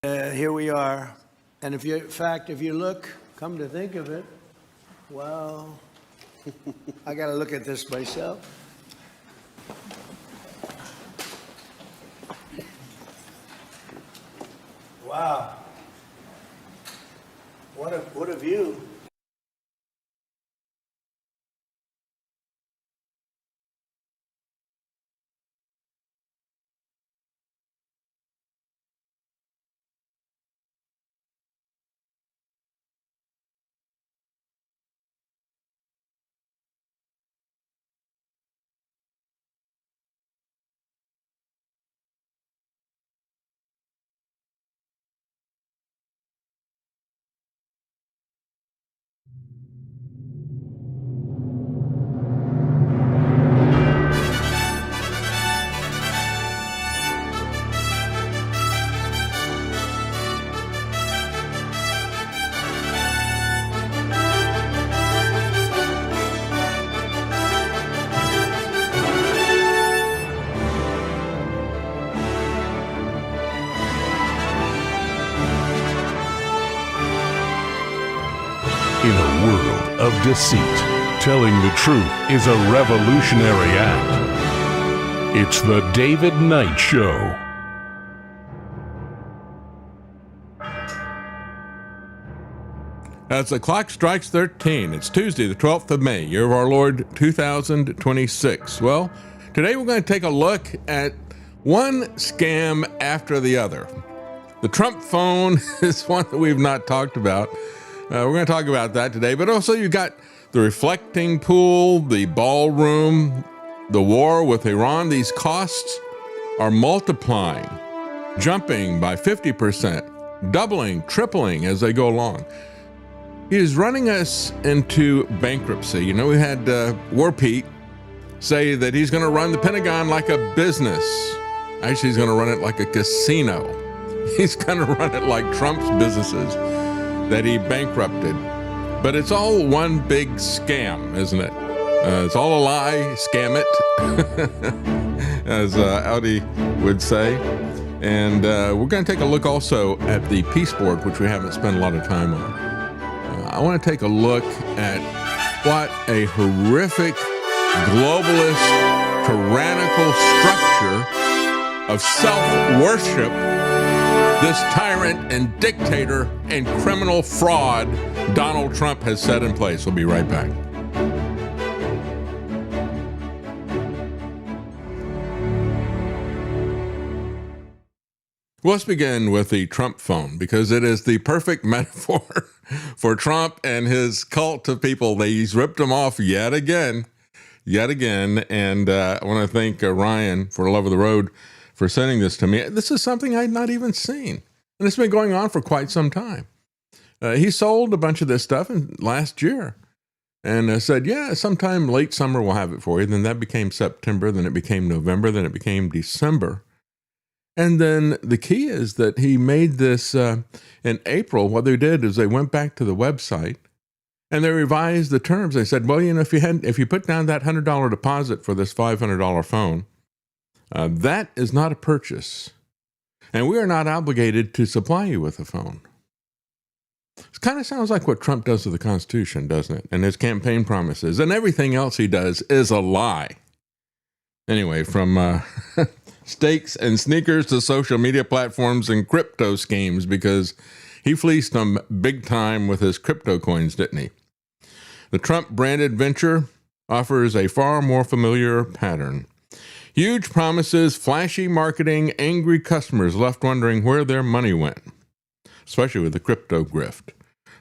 Here we are. And if you, in fact, if you look, come to think of it, well, I got to look at this myself. Wow. What a view. In a world of deceit, telling the truth is a revolutionary act. It's the David Knight Show. As the clock strikes 13, it's Tuesday, the 12th of May, year of our Lord 2026. Well, today we're going to take a look at one scam after the other. The Trump phone is one that we've not talked about. We're going to talk about that today, but also you've got the reflecting pool, the ballroom, the war with Iran. These costs are multiplying, jumping by 50%, doubling, tripling as they go along. He is running us into bankruptcy. You know, we had War Pete say that he's going to run the Pentagon like a business. Actually, he's going to run it like a casino. He's going to run it like Trump's businesses that he bankrupted. But it's all one big scam, isn't it? It's all a lie, scam it, as Audi would say. And we're going to take a look also at the peace board, which we haven't spent a lot of time on. I want to take a look at what a horrific, globalist, tyrannical structure of self-worship this tyrant and dictator and criminal fraud Donald Trump has set in place. We'll be right back. Let's begin with the Trump phone, because it is the perfect metaphor for Trump and his cult of people. He's ripped them off yet again. And I want to thank Ryan, for the love of the road, for sending this to me. This is something I'd not even seen. And it's been going on for quite some time. He sold a bunch of this stuff last year and said, yeah, sometime late summer we'll have it for you. Then that became September, then it became November, then it became December. And then the key is that he made this in April. What they did is they went back to the website and they revised the terms. They said, well, you know, if you put down that $100 deposit for this $500 phone, that is not a purchase, and we are not obligated to supply you with a phone. It kind of sounds like what Trump does to the Constitution, doesn't it? And his campaign promises, and everything else he does is a lie. Anyway, from steaks and sneakers to social media platforms and crypto schemes, because he fleeced them big time with his crypto coins, didn't he? The Trump branded venture offers a far more familiar pattern. Huge promises, flashy marketing, angry customers left wondering where their money went, especially with the crypto grift.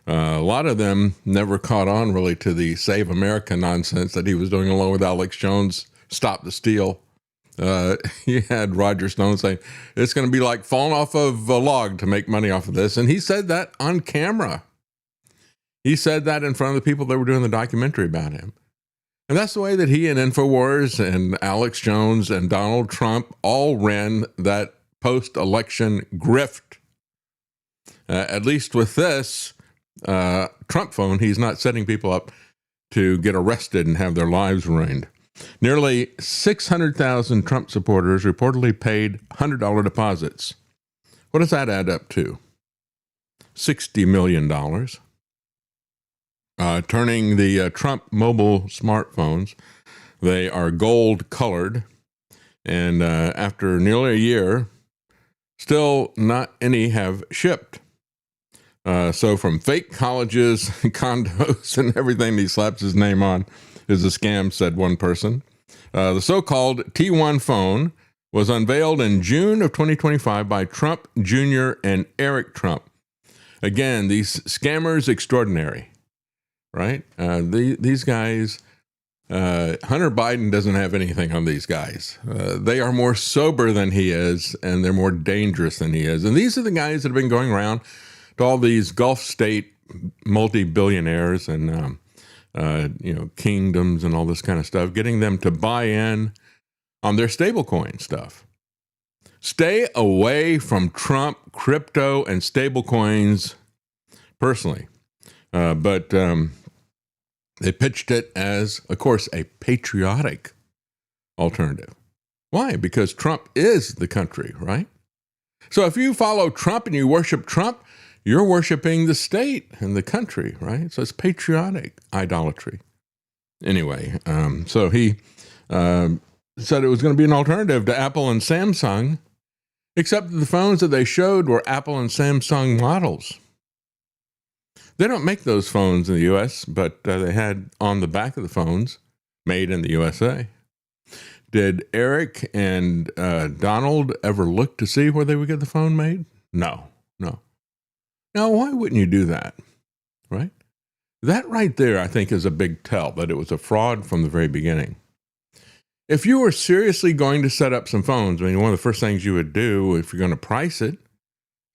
A lot of them never caught on really to the Save America nonsense that he was doing along with Alex Jones, Stop the Steal. He had Roger Stone saying, it's going to be like falling off of a log to make money off of this. And he said that on camera. He said that in front of the people that were doing the documentary about him. And that's the way that he and InfoWars and Alex Jones and Donald Trump all ran that post-election grift. At least with this Trump phone, he's not setting people up to get arrested and have their lives ruined. Nearly 600,000 Trump supporters reportedly paid $100 deposits, What does that add up to? $60 million. Turning the Trump mobile smartphones, they are gold colored. And after nearly a year, still not any have shipped. So from fake colleges, condos, and everything he slaps his name on is a scam, said one person. The so-called T1 phone was unveiled in June of 2025 by Trump Jr. and Eric Trump. Again, these scammers extraordinary, right? These guys, Hunter Biden doesn't have anything on these guys. They are more sober than he is, and they're more dangerous than he is. And these are the guys that have been going around to all these Gulf state multi-billionaires and kingdoms and all this kind of stuff, getting them to buy in on their stablecoin stuff. Stay away from Trump, crypto, and stablecoins personally. But they pitched it as, of course, a patriotic alternative. Why? Because Trump is the country, right? So if you follow Trump and you worship Trump, you're worshiping the state and the country, right? So it's patriotic idolatry. Anyway, so he said it was going to be an alternative to Apple and Samsung, except that the phones that they showed were Apple and Samsung models. They don't make those phones in the U.S., but they had on the back of the phones, made in the USA. Did Eric and Donald ever look to see where they would get the phone made? No. Now, why wouldn't you do that, right? That right there, I think, is a big tell that it was a fraud from the very beginning. If you were seriously going to set up some phones, I mean, one of the first things you would do if you're going to price it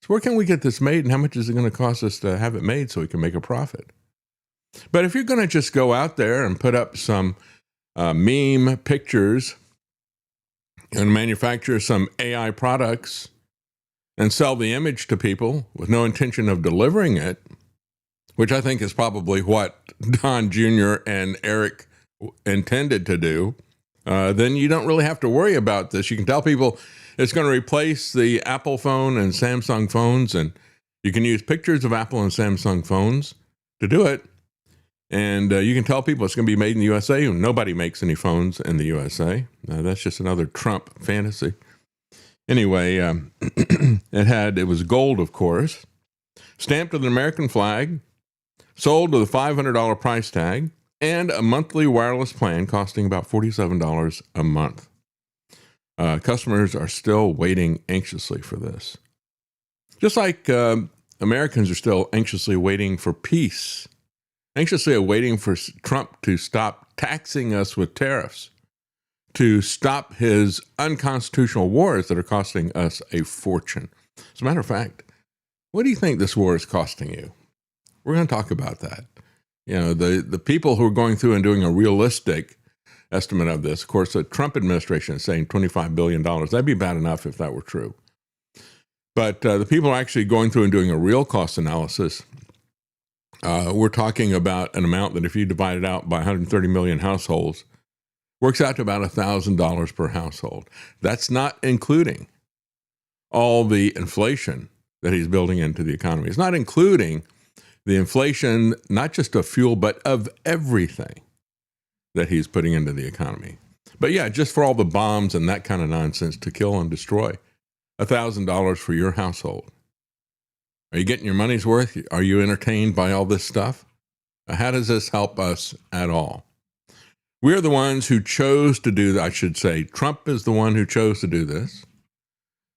is where can we get this made and how much is it going to cost us to have it made so we can make a profit? But if you're going to just go out there and put up some meme pictures and manufacture some AI products and sell the image to people with no intention of delivering it, which I think is probably what Don Jr. and Eric intended to do, then you don't really have to worry about this. You can tell people it's going to replace the Apple phone and Samsung phones, and you can use pictures of Apple and Samsung phones to do it. And you can tell people it's going to be made in the USA. Nobody makes any phones in the USA. That's just another Trump fantasy. Anyway, it was gold, of course, stamped with an American flag, sold with a $500 price tag, and a monthly wireless plan costing about $47 a month. Customers are still waiting anxiously for this. Just like Americans are still anxiously waiting for peace, anxiously waiting for Trump to stop taxing us with tariffs, to stop his unconstitutional wars that are costing us a fortune. As a matter of fact, what do you think this war is costing you? We're going to talk about that. You know, the people who are going through and doing a realistic estimate of this, of course, the Trump administration is saying $25 billion. That'd be bad enough if that were true. But the people are actually going through and doing a real cost analysis. We're talking about an amount that if you divide it out by 130 million households, works out to about $1,000 per household. That's not including all the inflation that he's building into the economy. It's not including the inflation, not just of fuel, but of everything that he's putting into the economy. But yeah, just for all the bombs and that kind of nonsense to kill and destroy, $1,000 for your household. Are you getting your money's worth? Are you entertained by all this stuff? How does this help us at all? We're the ones who chose to do that. I should say Trump is the one who chose to do this.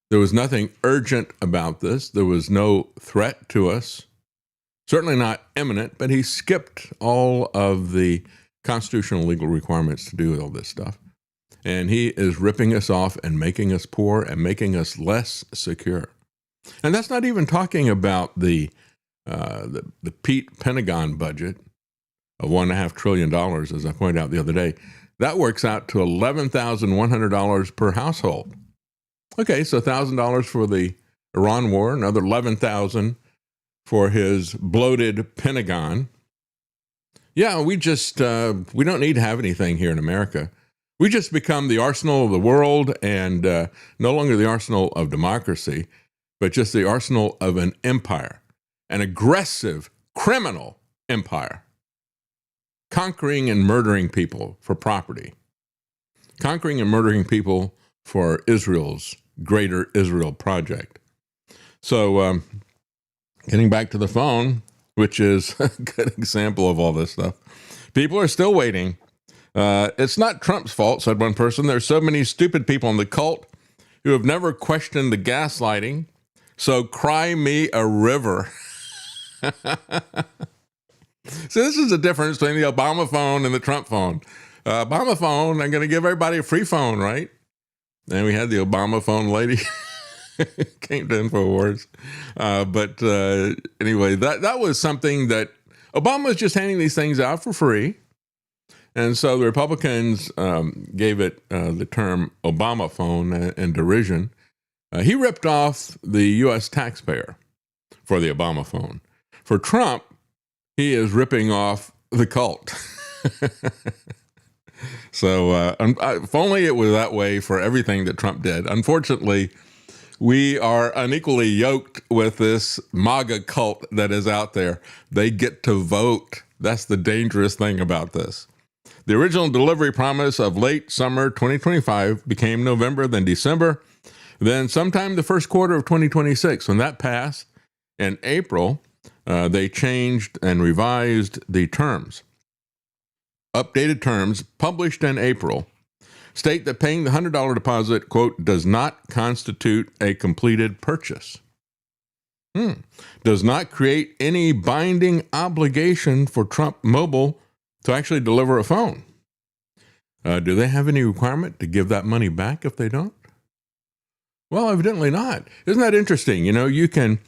There was nothing urgent about this. There was no threat to us. Certainly not imminent, but he skipped all of the constitutional legal requirements to do all this stuff. And he is ripping us off and making us poor and making us less secure. And that's not even talking about the Pete Pentagon budget of $1.5 trillion, as I pointed out the other day. That works out to $11,100 per household. Okay, so $1,000 for the Iran war, another $11,000 for his bloated Pentagon. Yeah, we don't need to have anything here in America. We just become the arsenal of the world and no longer the arsenal of democracy, but just the arsenal of an empire, an aggressive criminal empire, conquering and murdering people for property, conquering and murdering people for Israel's Greater Israel Project. So getting back to the phone, which is a good example of all this stuff, people are still waiting. It's not Trump's fault, said one person. There's so many stupid people in the cult who have never questioned the gaslighting. So cry me a river. So this is the difference between the Obama phone and the Trump phone. Obama phone, I'm going to give everybody a free phone, right? And we had the Obama phone lady came to InfoWars. But anyway, that was something that Obama was just handing these things out for free. And so the Republicans gave it the term Obama phone in derision. He ripped off the U.S. taxpayer for the Obama phone. For Trump, he is ripping off the cult. So if only it was that way for everything that Trump did. Unfortunately, we are unequally yoked with this MAGA cult that is out there. They get to vote. That's the dangerous thing about this. The original delivery promise of late summer 2025 became November, then December, then sometime the first quarter of 2026. When that passed in April, they changed and revised the terms. Updated terms published in April state that paying the $100 deposit, quote, does not constitute a completed purchase. Does not create any binding obligation for Trump Mobile to actually deliver a phone. Do they have any requirement to give that money back if they don't? Well, evidently not. Isn't that interesting? You know, you can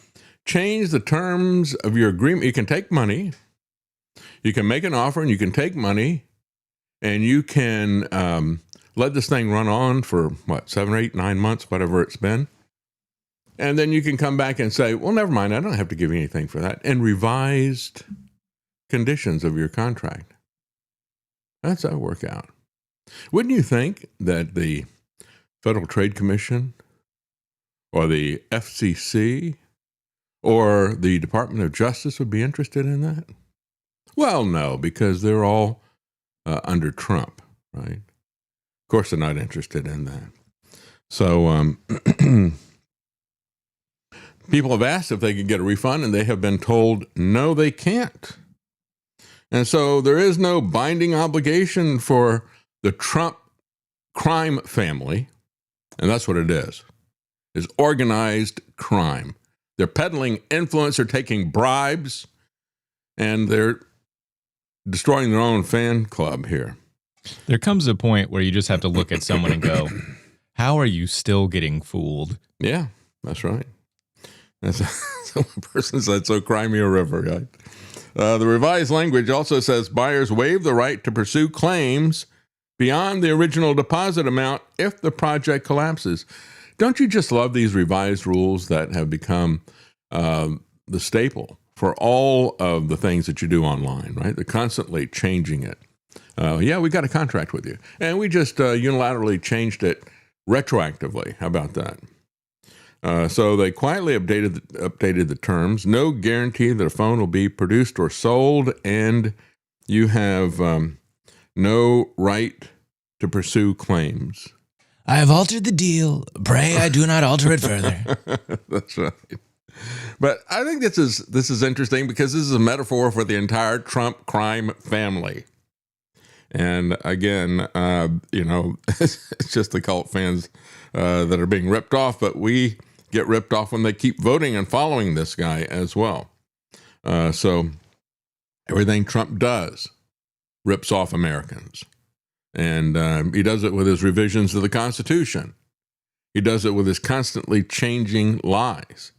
change the terms of your agreement. You can take money, you can make an offer, and you can take money, and you can let this thing run on for, 7 or 8, 9 months, whatever it's been. And then you can come back and say, well, never mind, I don't have to give you anything for that. And revised conditions of your contract. That's how it work out. Wouldn't you think that the Federal Trade Commission or the FCC or the Department of Justice would be interested in that? Well, no, because they're all under Trump, right? Of course, they're not interested in that. So people have asked if they could get a refund, and they have been told, no, they can't. And so there is no binding obligation for the Trump crime family, and that's what it is organized crime. They're peddling influence, they're taking bribes, and they're destroying their own fan club here. There comes a point where you just have to look at someone and go, how are you still getting fooled? Yeah, that's right. That's one person said, so cry me a river, right? The revised language also says buyers waive the right to pursue claims beyond the original deposit amount if the project collapses. Don't you just love these revised rules that have become the staple for all of the things that you do online, right? They're constantly changing it. Yeah, we got a contract with you. And we just unilaterally changed it retroactively. How about that? So they quietly updated the terms. No guarantee that a phone will be produced or sold, and you have no right to pursue claims. I have altered the deal. Pray I do not alter it further. That's right. But I think this is interesting because this is a metaphor for the entire Trump crime family. And again, it's just the cult fans that are being ripped off, but we get ripped off when they keep voting and following this guy as well. So everything Trump does rips off Americans. And he does it with his revisions to the Constitution. He does it with his constantly changing lies.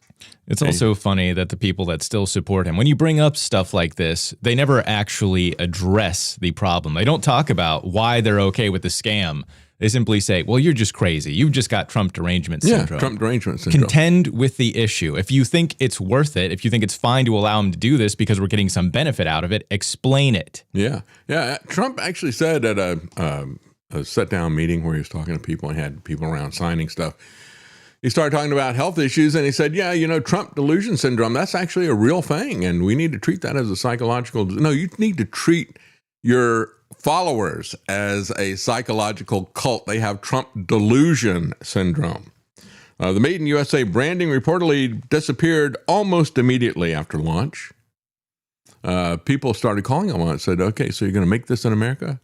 It's also funny that the people that still support him, when you bring up stuff like this, they never actually address the problem. They don't talk about why they're okay with the scam. They simply say, well, you're just crazy. You've just got Trump derangement syndrome. Yeah, Trump derangement syndrome. Contend with the issue. If you think it's worth it, if you think it's fine to allow him to do this because we're getting some benefit out of it, explain it. Yeah. Trump actually said at a sit-down meeting where he was talking to people and had people around signing stuff, he started talking about health issues, and he said, yeah, Trump delusion syndrome, that's actually a real thing, and we need to treat that as a psychological. No, you need to treat your followers as a psychological cult. They have Trump delusion syndrome. The Made in USA branding reportedly disappeared almost immediately after launch. People started calling him on it and said, okay, so you're going to make this in America?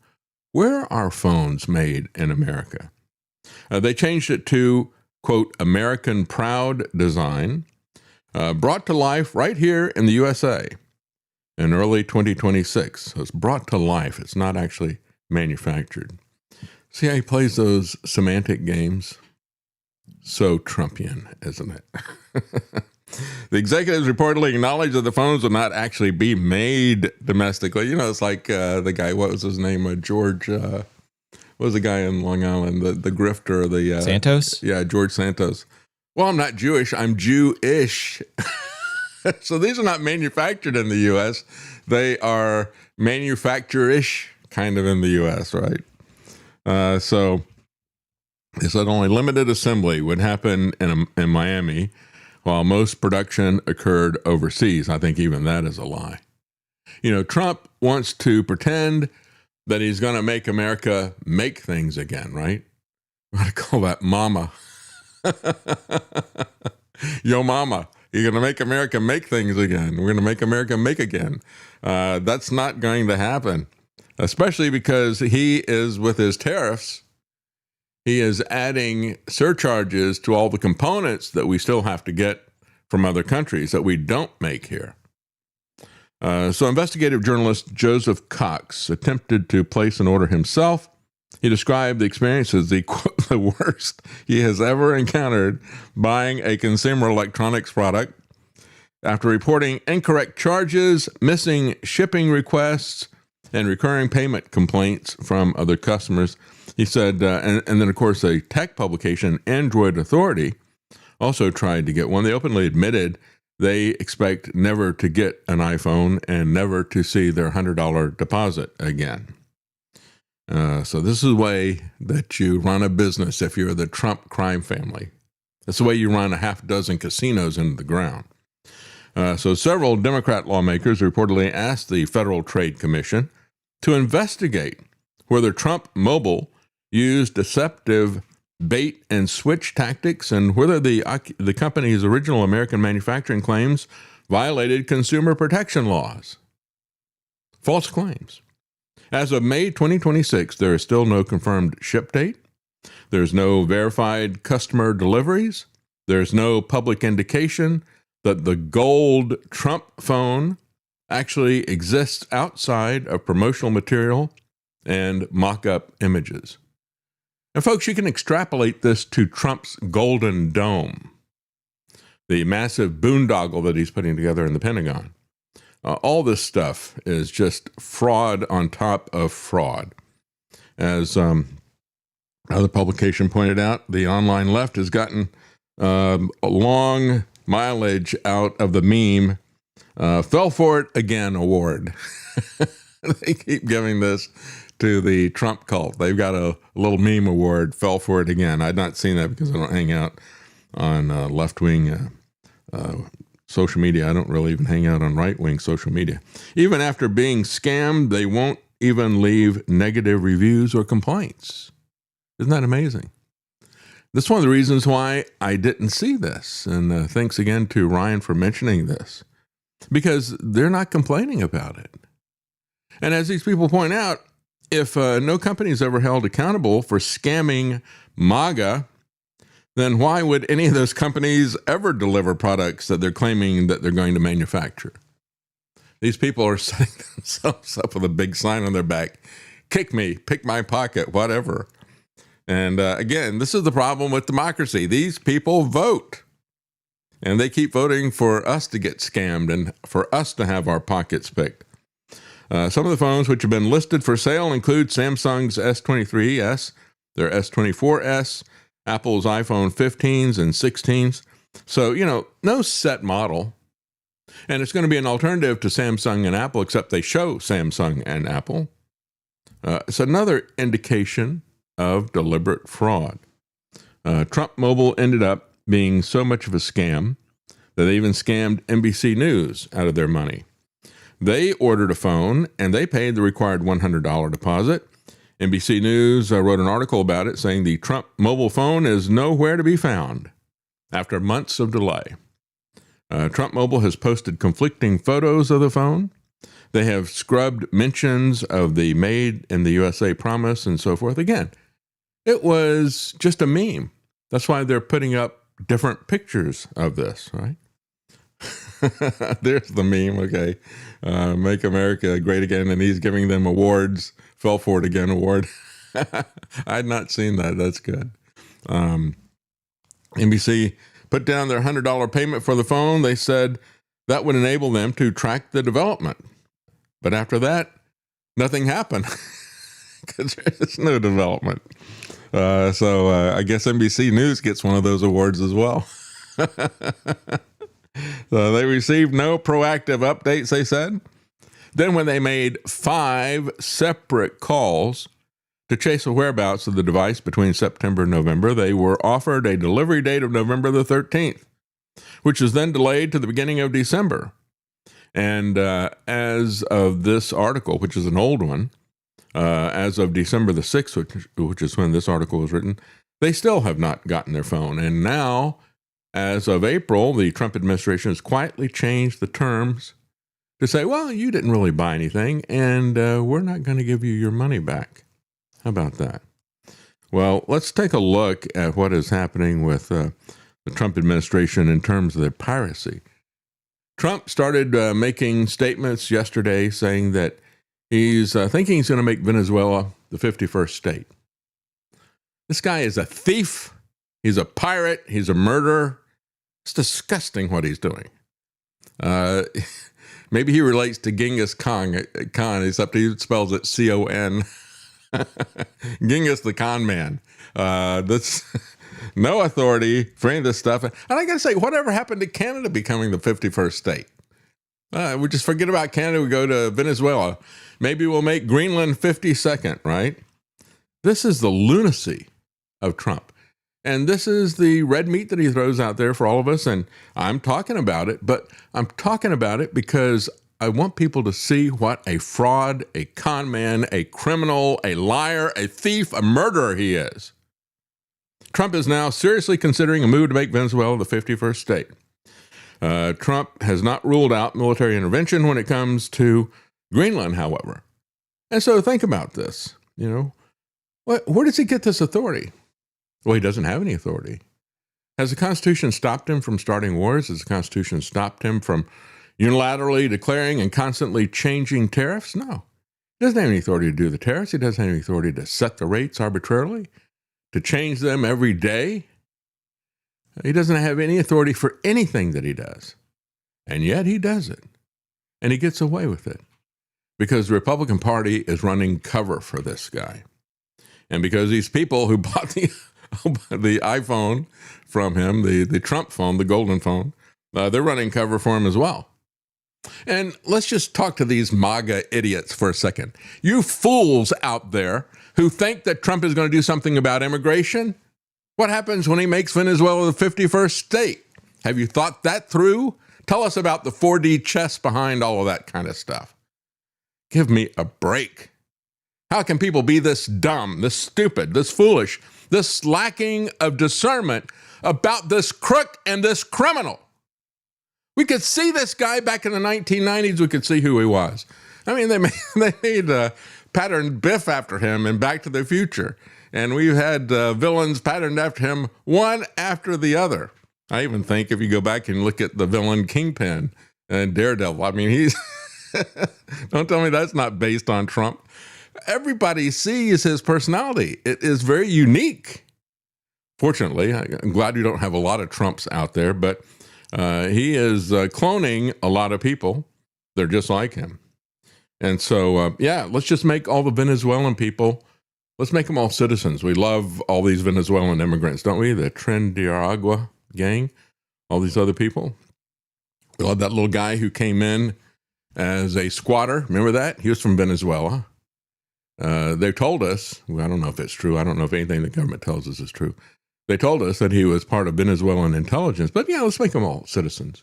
Where are phones made in America? They changed it to, quote, American Proud design, brought to life right here in the USA in early 2026. So it's brought to life. It's not actually manufactured. See how he plays those semantic games? So Trumpian, isn't it? The executives reportedly acknowledged that the phones will not actually be made domestically. It's like the guy, what was his name? George, what was the guy in Long Island? The grifter, Santos? Yeah, George Santos. Well, I'm not Jewish, I'm Jewish. So these are not manufactured in the U.S. They are manufacture-ish kind of in the U.S., right? So they said only limited assembly would happen in Miami, while most production occurred overseas. I think even that is a lie. Trump wants to pretend that he's going to make America make things again, right? We're going to call that mama. Yo, mama, you're going to make America make things again. We're going to make America make again. That's not going to happen, especially because he is, with his tariffs, he is adding surcharges to all the components that we still have to get from other countries that we don't make here. So investigative journalist Joseph Cox attempted to place an order himself. He described the experience as the worst he has ever encountered buying a consumer electronics product. After reporting incorrect charges, missing shipping requests, and recurring payment complaints from other customers, he said, and then, of course, a tech publication, Android Authority, also tried to get one. They openly admitted they expect never to get an iPhone and never to see their $100 deposit again. So this is the way that you run a business if you're the Trump crime family. That's the way you run a half dozen casinos into the ground. So several Democrat lawmakers reportedly asked the Federal Trade Commission to investigate whether Trump Mobile used deceptive bait and switch tactics and whether the company's original American manufacturing claims violated consumer protection laws. False claims. As of May 2026, there is still no confirmed ship date. There's no verified customer deliveries. There's no public indication that the gold Trump phone actually exists outside of promotional material and mock-up images. And folks, you can extrapolate this to Trump's Golden Dome, the massive boondoggle that he's putting together in the Pentagon. All this stuff is just fraud on top of fraud. As another publication pointed out, the online left has gotten a long mileage out of the meme Fell For It Again award. They keep giving this to the Trump cult. They've got a little meme award, Fell For It Again. I've not seen that because I don't hang out on left-wing social media. I don't really even hang out on right-wing social media. Even after being scammed, they won't even leave negative reviews or complaints. Isn't that amazing? That's one of the reasons why I didn't see this. And thanks again to Ryan for mentioning this, because they're not complaining about it. And as these people point out, if no company is ever held accountable for scamming MAGA, then why would any of those companies ever deliver products that they're claiming that they're going to manufacture? These people are setting themselves up with a big sign on their back, kick me, pick my pocket, whatever. And again, this is the problem with democracy. These people vote, and they keep voting for us to get scammed and for us to have our pockets picked. Some of the phones which have been listed for sale include Samsung's S23s, their S24s, Apple's iPhone 15s and 16s. So, no set model. And it's going to be an alternative to Samsung and Apple, except they show Samsung and Apple. It's another indication of deliberate fraud. Trump Mobile ended up being so much of a scam that they even scammed NBC News out of their money. They ordered a phone and they paid the required $100 deposit. NBC News wrote an article about it saying the Trump mobile phone is nowhere to be found after months of delay. Trump Mobile has posted conflicting photos of the phone. They have scrubbed mentions of the Made in the USA promise and so forth. Again, it was just a meme. That's why they're putting up different pictures of this, right? There's the meme, okay. Make America Great Again, and he's giving them awards. Fell for it again award. I had not seen that. That's good. NBC put down their $100 payment for the phone. They said that would enable them to track the development. But after that, nothing happened because there's no development. So I guess NBC News gets one of those awards as well. So they received no proactive updates, they said. Then when they made 5 separate calls to chase the whereabouts of the device between September and November, they were offered a delivery date of November the 13th, which was then delayed to the beginning of December. And as of this article, which is an old one, as of December the 6th, which is when this article was written, they still have not gotten their phone. And now, as of April, the Trump administration has quietly changed the terms to say, well, you didn't really buy anything, and we're not going to give you your money back. How about that? Well, let's take a look at what is happening with the Trump administration in terms of their piracy. Trump started making statements yesterday saying that he's thinking he's going to make Venezuela the 51st state. This guy is a thief. He's a pirate. He's a murderer. It's disgusting what he's doing. Maybe he relates to Genghis Khan, except he spells it C-O-N. Genghis the con man. That's no authority for any of this stuff. And I got to say, whatever happened to Canada becoming the 51st state? We just forget about Canada. We go to Venezuela. Maybe we'll make Greenland 52nd, right? This is the lunacy of Trump. And this is the red meat that he throws out there for all of us. And I'm talking about it, but I'm talking about it because I want people to see what a fraud, a con man, a criminal, a liar, a thief, a murderer he is. Trump is now seriously considering a move to make Venezuela the 51st state. Trump has not ruled out military intervention when it comes to Greenland, however. And so think about this, where does he get this authority? Well, he doesn't have any authority. Has the Constitution stopped him from starting wars? Has the Constitution stopped him from unilaterally declaring and constantly changing tariffs? No. He doesn't have any authority to do the tariffs. He doesn't have any authority to set the rates arbitrarily, to change them every day. He doesn't have any authority for anything that he does. And yet he does it. And he gets away with it because the Republican Party is running cover for this guy. And because these people who bought the iPhone from him, the Trump phone, the golden phone, they're running cover for him as well. And let's just talk to these MAGA idiots for a second. You fools out there who think that Trump is going to do something about immigration. What happens when he makes Venezuela the 51st state? Have you thought that through? Tell us about the 4D chess behind all of that kind of stuff. Give me a break. How can people be this dumb, this stupid, this foolish, this lacking of discernment about this crook and this criminal? We could see this guy back in the 1990s. We could see who he was. I mean, they made patterned Biff after him in Back to the Future. And we've had villains patterned after him, one after the other. I even think if you go back and look at the villain Kingpin and Daredevil, I mean, he's, don't tell me that's not based on Trump. Everybody sees his personality. It is very unique. Fortunately, I'm glad you don't have a lot of Trumps out there, but he is cloning a lot of people. They're just like him. And so, let's just make all the Venezuelan people, let's make them all citizens. We love all these Venezuelan immigrants, don't we? The Tren de Aragua gang, all these other people. We love that little guy who came in as a squatter. Remember that? He was from Venezuela. They told us, well, I don't know if it's true. I don't know if anything the government tells us is true. They told us that he was part of Venezuelan intelligence, but yeah, let's make them all citizens.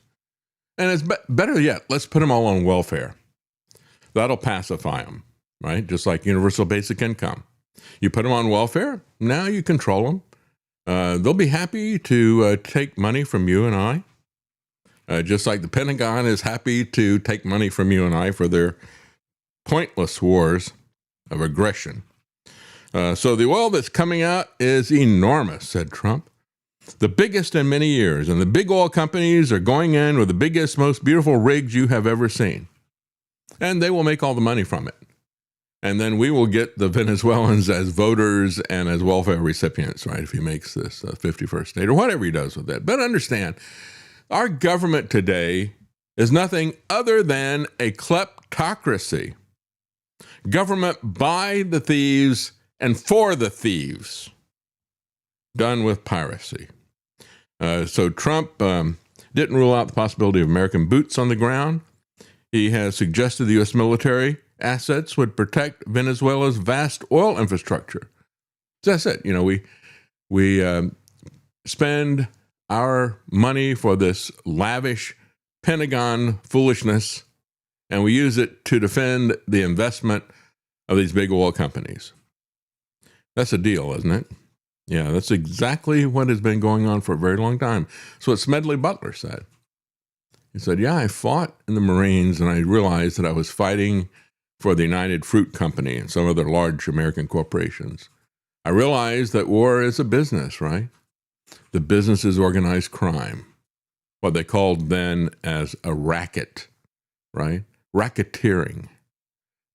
And it's better yet, let's put them all on welfare. That'll pacify them, right? Just like universal basic income. You put them on welfare, now you control them. They'll be happy to take money from you and I, just like the Pentagon is happy to take money from you and I for their pointless wars of aggression. So the oil that's coming out is enormous, said Trump. The biggest in many years. And the big oil companies are going in with the biggest, most beautiful rigs you have ever seen. And they will make all the money from it. And then we will get the Venezuelans as voters and as welfare recipients, right, if he makes this 51st state or whatever he does with that. But understand, our government today is nothing other than a kleptocracy. Government by the thieves and for the thieves, done with piracy. So Trump didn't rule out the possibility of American boots on the ground. He has suggested the U.S. military assets would protect Venezuela's vast oil infrastructure. So that's it. You know, we spend our money for this lavish Pentagon foolishness, and we use it to defend the investment of these big oil companies. That's a deal, isn't it? Yeah, that's exactly what has been going on for a very long time. That's what Smedley Butler said. He said, yeah, I fought in the Marines, and I realized that I was fighting for the United Fruit Company and some other large American corporations. I realized that war is a business, right? The business is organized crime, what they called then as a racket, right? Racketeering.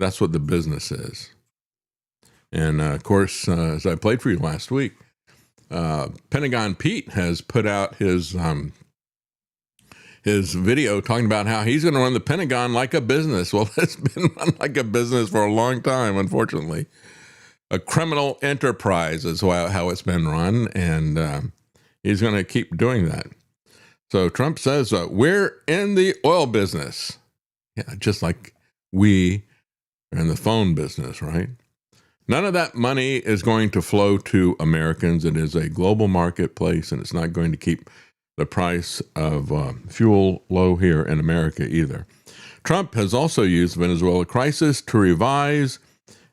That's what the business is. And of course, as I played for you last week, Pentagon Pete has put out his video talking about how he's going to run the Pentagon like a business. Well, it's been run like a business for a long time, unfortunately. A criminal enterprise is how it's been run, and he's going to keep doing that. So Trump says, we're in the oil business. Yeah, just like we are in the phone business, right? None of that money is going to flow to Americans. It is a global marketplace, and it's not going to keep the price of fuel low here in America either. Trump has also used the Venezuela crisis to revise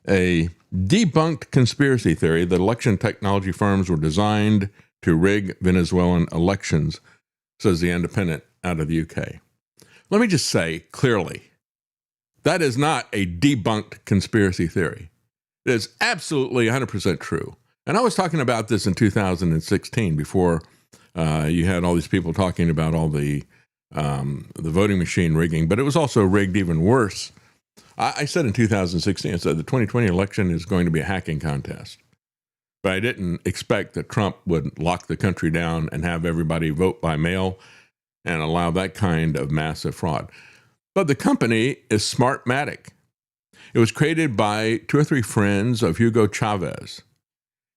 a debunked conspiracy theory that election technology firms were designed to rig Venezuelan elections, says The Independent out of the UK. Let me just say clearly, that is not a debunked conspiracy theory. It is absolutely 100% true. And I was talking about this in 2016 before you had all these people talking about all the voting machine rigging, but it was also rigged even worse. I said in 2016, I said the 2020 election is going to be a hacking contest. But I didn't expect that Trump would lock the country down and have everybody vote by mail and allow that kind of massive fraud. But the company is Smartmatic. It was created by 2 or 3 friends of Hugo Chavez.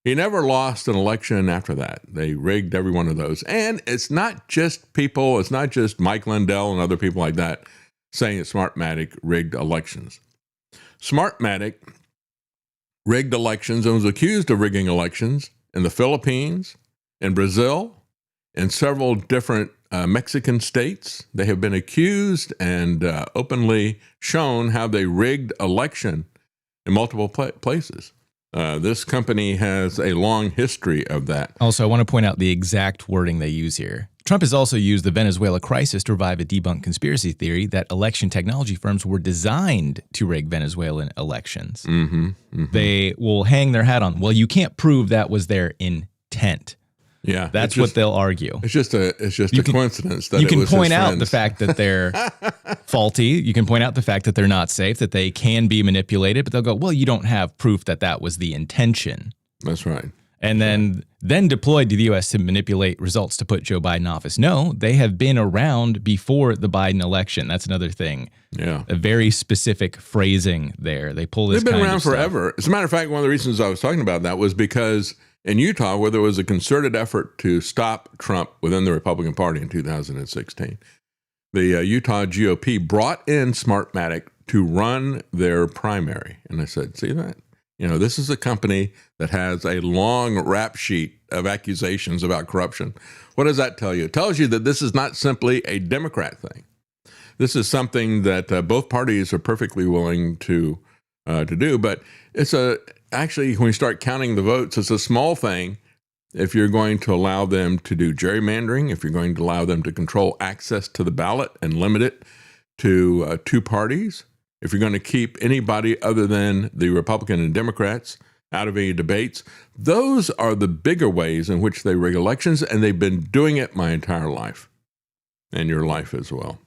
He never lost an election after that. They rigged every one of those. And it's not just people, it's not just Mike Lindell and other people like that saying that Smartmatic rigged elections. Smartmatic rigged elections and was accused of rigging elections in the Philippines, in Brazil, in several different Mexican states. They have been accused and openly shown how they rigged election in multiple places. This company has a long history of that. Also, I want to point out the exact wording they use here. Trump has also used the Venezuela crisis to revive a debunked conspiracy theory that election technology firms were designed to rig Venezuelan elections. They will hang their hat on, well, you can't prove that was their intent. Yeah, That's what they'll argue. It's just a coincidence that you it can was point his out friends. the fact that they're faulty. You can point out the fact that they're not safe, that they can be manipulated, but they'll go, well, you don't have proof that that was the intention. That's right. And then deployed to the U.S. to manipulate results to put Joe Biden in office. No, they have been around before the Biden election. That's another thing. Yeah. A very specific phrasing there. They pull this They've been kind around of stuff. forever. As a matter of fact, one of the reasons I was talking about that was because in Utah, where there was a concerted effort to stop Trump within the Republican Party in 2016, the Utah GOP brought in Smartmatic to run their primary. And I said, see that? You know, this is a company that has a long rap sheet of accusations about corruption. What does that tell you? It tells you that this is not simply a Democrat thing. This is something that both parties are perfectly willing to do. But it's actually, when you start counting the votes, it's a small thing if you're going to allow them to do gerrymandering, if you're going to allow them to control access to the ballot and limit it to two parties, if you're going to keep anybody other than the Republican and Democrats out of any debates. Those are the bigger ways in which they rig elections, and they've been doing it my entire life, and your life as well.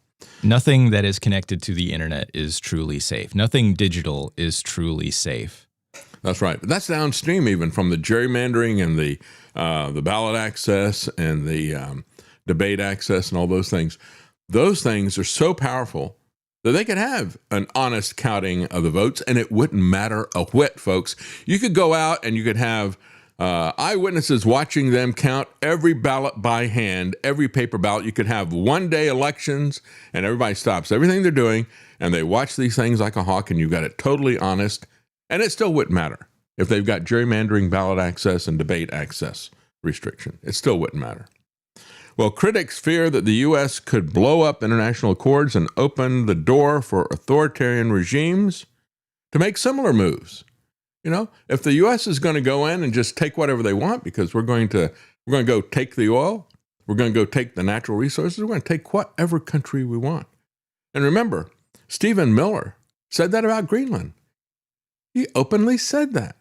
Nothing that is connected to the internet is truly safe. Nothing digital is truly safe. That's right. But that's downstream even from the gerrymandering and the ballot access and the debate access and all those things. Those things are so powerful that they could have an honest counting of the votes, and it wouldn't matter a whit, folks. You could go out and you could have eyewitnesses watching them count every ballot by hand, every paper ballot. You could have one-day elections, and everybody stops everything they're doing, and they watch these things like a hawk, and you've got it totally honest, and it still wouldn't matter if they've got gerrymandering, ballot access, and debate access restriction. It still wouldn't matter. Well, critics fear that the U.S. could blow up international accords and open the door for authoritarian regimes to make similar moves. You know, if the U.S. is going to go in and just take whatever they want because we're going to go take the oil, we're going to go take the natural resources, we're going to take whatever country we want. And remember, Stephen Miller said that about Greenland. He openly said that.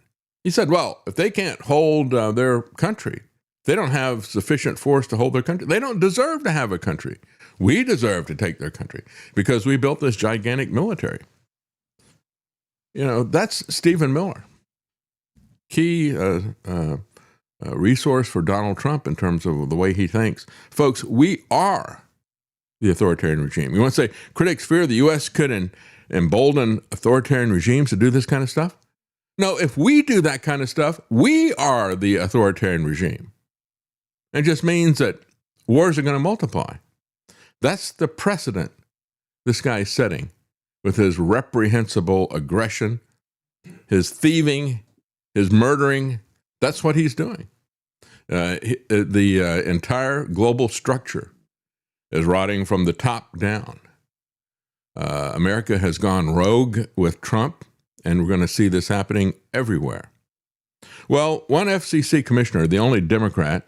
He said, well, if they can't hold their country, they don't have sufficient force to hold their country, they don't deserve to have a country. We deserve to take their country because we built this gigantic military. You know, that's Stephen Miller. Key resource for Donald Trump in terms of the way he thinks. Folks, we are the authoritarian regime. You want to say critics fear the U.S. could embolden authoritarian regimes to do this kind of stuff? No, if we do that kind of stuff, we are the authoritarian regime. It just means that wars are going to multiply. That's the precedent this guy is setting with his reprehensible aggression, his thieving, his murdering. That's what he's doing. The entire global structure is rotting from the top down. America has gone rogue with Trump, and we're going to see this happening everywhere. Well, one FCC commissioner, the only Democrat,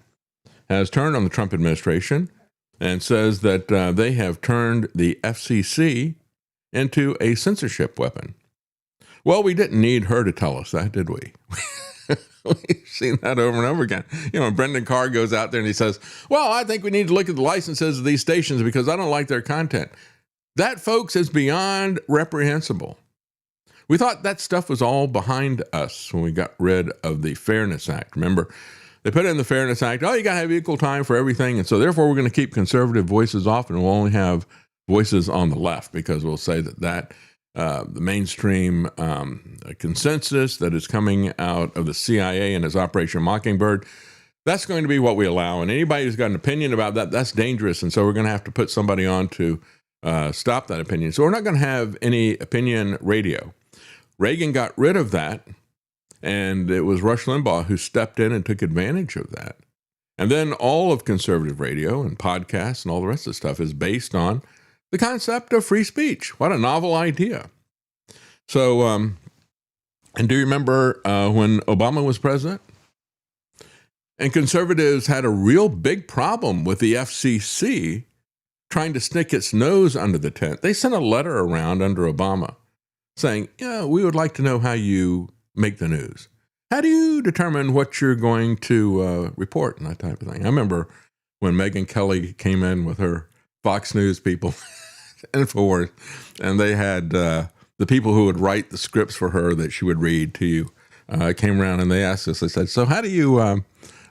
has turned on the Trump administration and says that they have turned the FCC into a censorship weapon. Well, we didn't need her to tell us that, did we? We've seen that over and over again. You know, Brendan Carr goes out there and he says, well, I think we need to look at the licenses of these stations because I don't like their content. That, folks, is beyond reprehensible. We thought that stuff was all behind us when we got rid of the Fairness Act. Remember, they put in the Fairness Act, you got to have equal time for everything. And so therefore, we're going to keep conservative voices off and we'll only have voices on the left because we'll say that the mainstream consensus that is coming out of the CIA and its Operation Mockingbird, that's going to be what we allow. And anybody who's got an opinion about that, that's dangerous. And so we're going to have to put somebody on to stop that opinion. So we're not going to have any opinion radio. Reagan got rid of that. And it was Rush Limbaugh who stepped in and took advantage of that. And then all of conservative radio and podcasts and all the rest of the stuff is based on the concept of free speech. What a novel idea. So, and do you remember when Obama was president? And conservatives had a real big problem with the FCC trying to stick its nose under the tent. They sent a letter around under Obama saying, yeah, we would like to know how you make the news. How do you determine what you're going to report and that type of thing? I remember when Megyn Kelly came in with her Fox News people, InfoWars, and they had the people who would write the scripts for her that she would read to you came around and they asked us, they said, so how do you,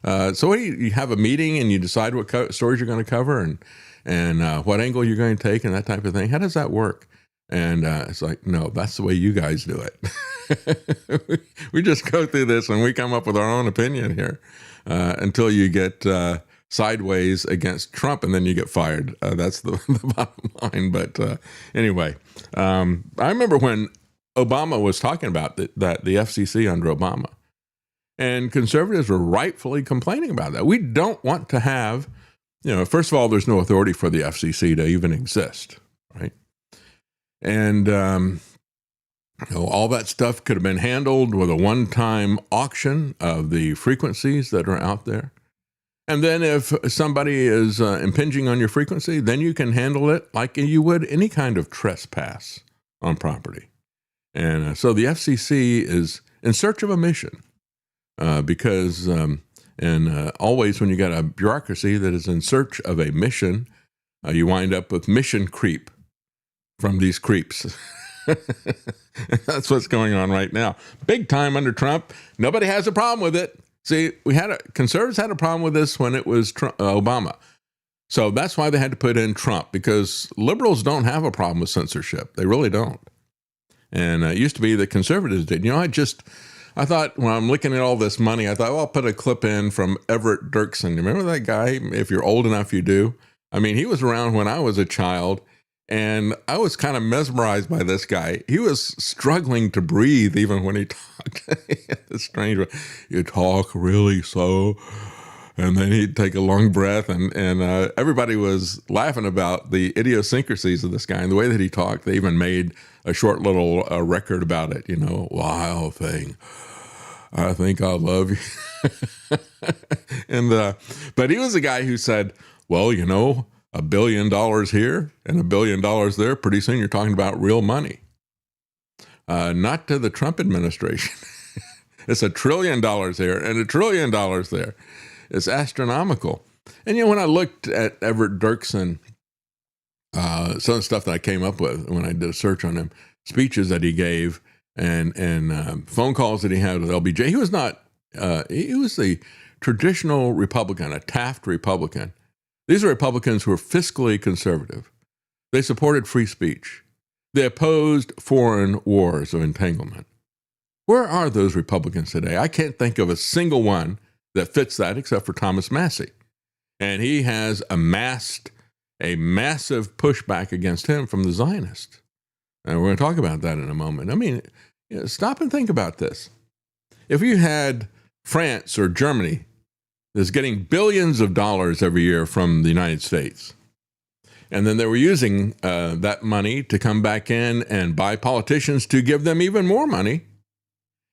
so what do you have a meeting and you decide what stories you're going to cover and what angle you're going to take and that type of thing? How does that work? And it's like, no, that's the way you guys do it. We just go through this and we come up with our own opinion here until you get sideways against Trump and then you get fired. That's the bottom line. But anyway, I remember when Obama was talking about that the FCC under Obama. And conservatives were rightfully complaining about that. We don't want to have, first of all, there's no authority for the FCC to even exist, right? And all that stuff could have been handled with a one-time auction of the frequencies that are out there. And then if somebody is impinging on your frequency, then you can handle it like you would any kind of trespass on property. And so the FCC is in search of a mission because always when you got a bureaucracy that is in search of a mission, you wind up with mission creep from these creeps. That's what's going on right now. Big time under Trump. Nobody has a problem with it. See, conservatives had a problem with this when it was Obama. So that's why they had to put in Trump, because liberals don't have a problem with censorship. They really don't. And it used to be that conservatives did. I thought when I'm looking at all this money, I thought, well, I'll put a clip in from Everett Dirksen. Remember that guy? If you're old enough, you do. I mean, he was around when I was a child. And I was kind of mesmerized by this guy. He was struggling to breathe even when he talked. It's strange. You talk really slow, and then he'd take a long breath. And everybody was laughing about the idiosyncrasies of this guy and the way that he talked. They even made a short little record about it. Wild thing. I think I love you. But he was a guy who said, well, $1 billion here and $1 billion there, pretty soon you're talking about real money. Not to the Trump administration. It's $1 trillion here and $1 trillion there. It's astronomical. And when I looked at Everett Dirksen, some of the stuff that I came up with when I did a search on him, speeches that he gave and phone calls that he had with LBJ, he was the traditional Republican, a Taft Republican. These are Republicans who are fiscally conservative. They supported free speech. They opposed foreign wars of entanglement. Where are those Republicans today? I can't think of a single one that fits that except for Thomas Massie. And he has amassed a massive pushback against him from the Zionists. And we're going to talk about that in a moment. I mean, stop and think about this. If you had France or Germany is getting billions of dollars every year from the United States, and then they were using that money to come back in and buy politicians to give them even more money.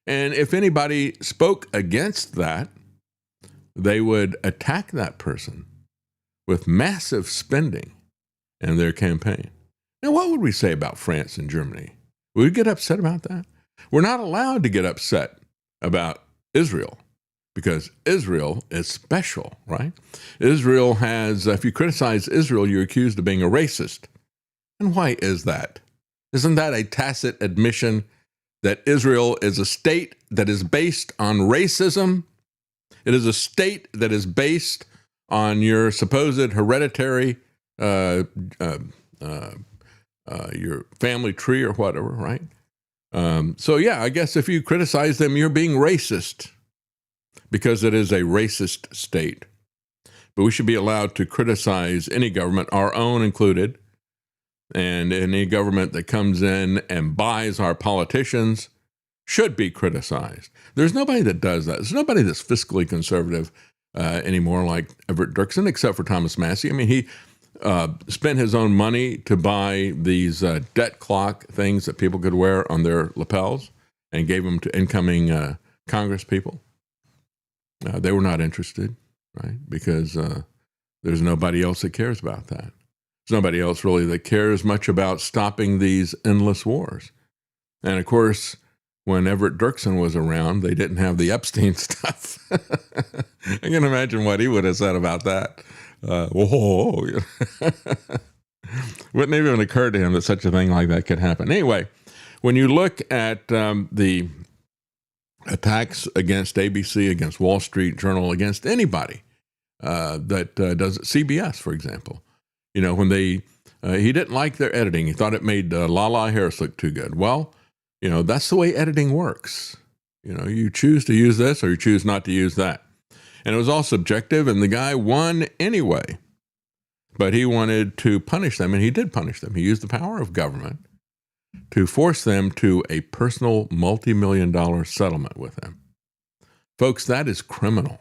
And if anybody spoke against that, they would attack that person with massive spending in their campaign. Now, what would we say about France and Germany? Would we get upset about that? We're not allowed to get upset about Israel, because Israel is special, right? Israel has, if you criticize Israel, you're accused of being a racist. And why is that? Isn't that a tacit admission that Israel is a state that is based on racism? It is a state that is based on your supposed hereditary, your family tree or whatever, right? So yeah, I guess if you criticize them, you're being racist, because it is a racist state. But we should be allowed to criticize any government, our own included, and any government that comes in and buys our politicians should be criticized. There's nobody that does that. There's nobody that's fiscally conservative anymore like Everett Dirksen, except for Thomas Massie. I mean, he spent his own money to buy these debt clock things that people could wear on their lapels and gave them to incoming Congress people. They were not interested, right? Because there's nobody else that cares about that. There's nobody else really that cares much about stopping these endless wars. And of course, when Everett Dirksen was around, they didn't have the Epstein stuff. I can imagine what he would have said about that. Wouldn't even occur to him that such a thing like that could happen. Anyway, when you look at the attacks against ABC, against Wall Street Journal, against anybody that does CBS, for example, when he didn't like their editing. He thought it made Lala Harris look too good. Well, that's the way editing works. You choose to use this or you choose not to use that. And it was all subjective, and the guy won anyway. But he wanted to punish them, and he did punish them. He used the power of government to force them to a personal multi-million-dollar settlement with him. Folks, that is criminal.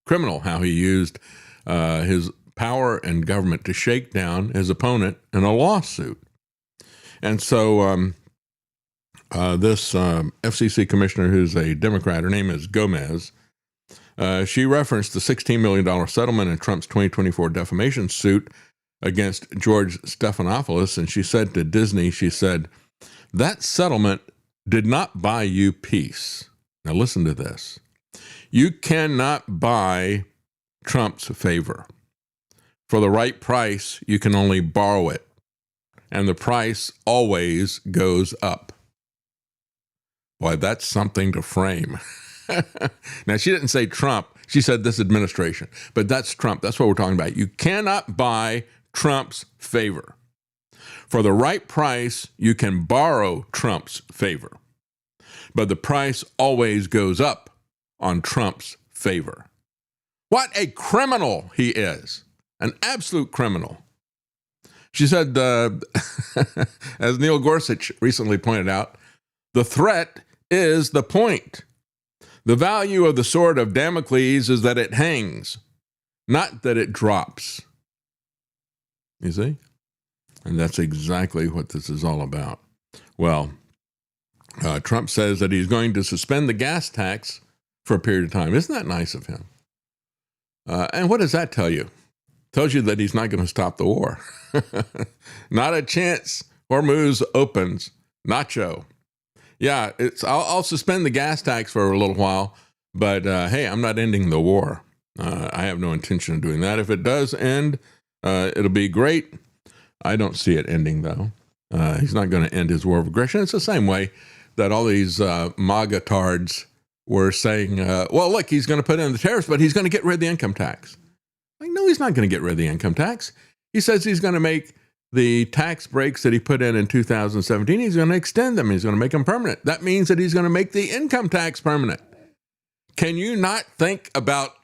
Criminal how he used his power and government to shake down his opponent in a lawsuit. And so this FCC commissioner, who's a Democrat, her name is Gomez, she referenced the $16 million settlement in Trump's 2024 defamation suit against George Stephanopoulos. And she said to Disney, she said, that settlement did not buy you peace. Now listen to this. You cannot buy Trump's favor. For the right price, you can only borrow it. And the price always goes up. Boy, that's something to frame. Now, she didn't say Trump. She said this administration. But that's Trump. That's what we're talking about. You cannot buy Trump's favor. For the right price, you can borrow Trump's favor. But the price always goes up on Trump's favor. What a criminal he is. An absolute criminal. She said, as Neil Gorsuch recently pointed out, the threat is the point. The value of the sword of Damocles is that it hangs, not that it drops. You see? And that's exactly what this is all about. Well, Trump says that he's going to suspend the gas tax for a period of time. Isn't that nice of him? And what does that tell you? Tells you that he's not going to stop the war. Not a chance. Hormuz opens. Nacho. Yeah, I'll suspend the gas tax for a little while, but hey, I'm not ending the war. I have no intention of doing that. If it does end, it'll be great. I don't see it ending, though. He's not going to end his war of aggression. It's the same way that all these MAGA-tards were saying, well, look, he's going to put in the tariffs, but he's going to get rid of the income tax. Like, no, he's not going to get rid of the income tax. He says he's going to make the tax breaks that he put in 2017, he's going to extend them. He's going to make them permanent. That means that he's going to make the income tax permanent. Can you not think about,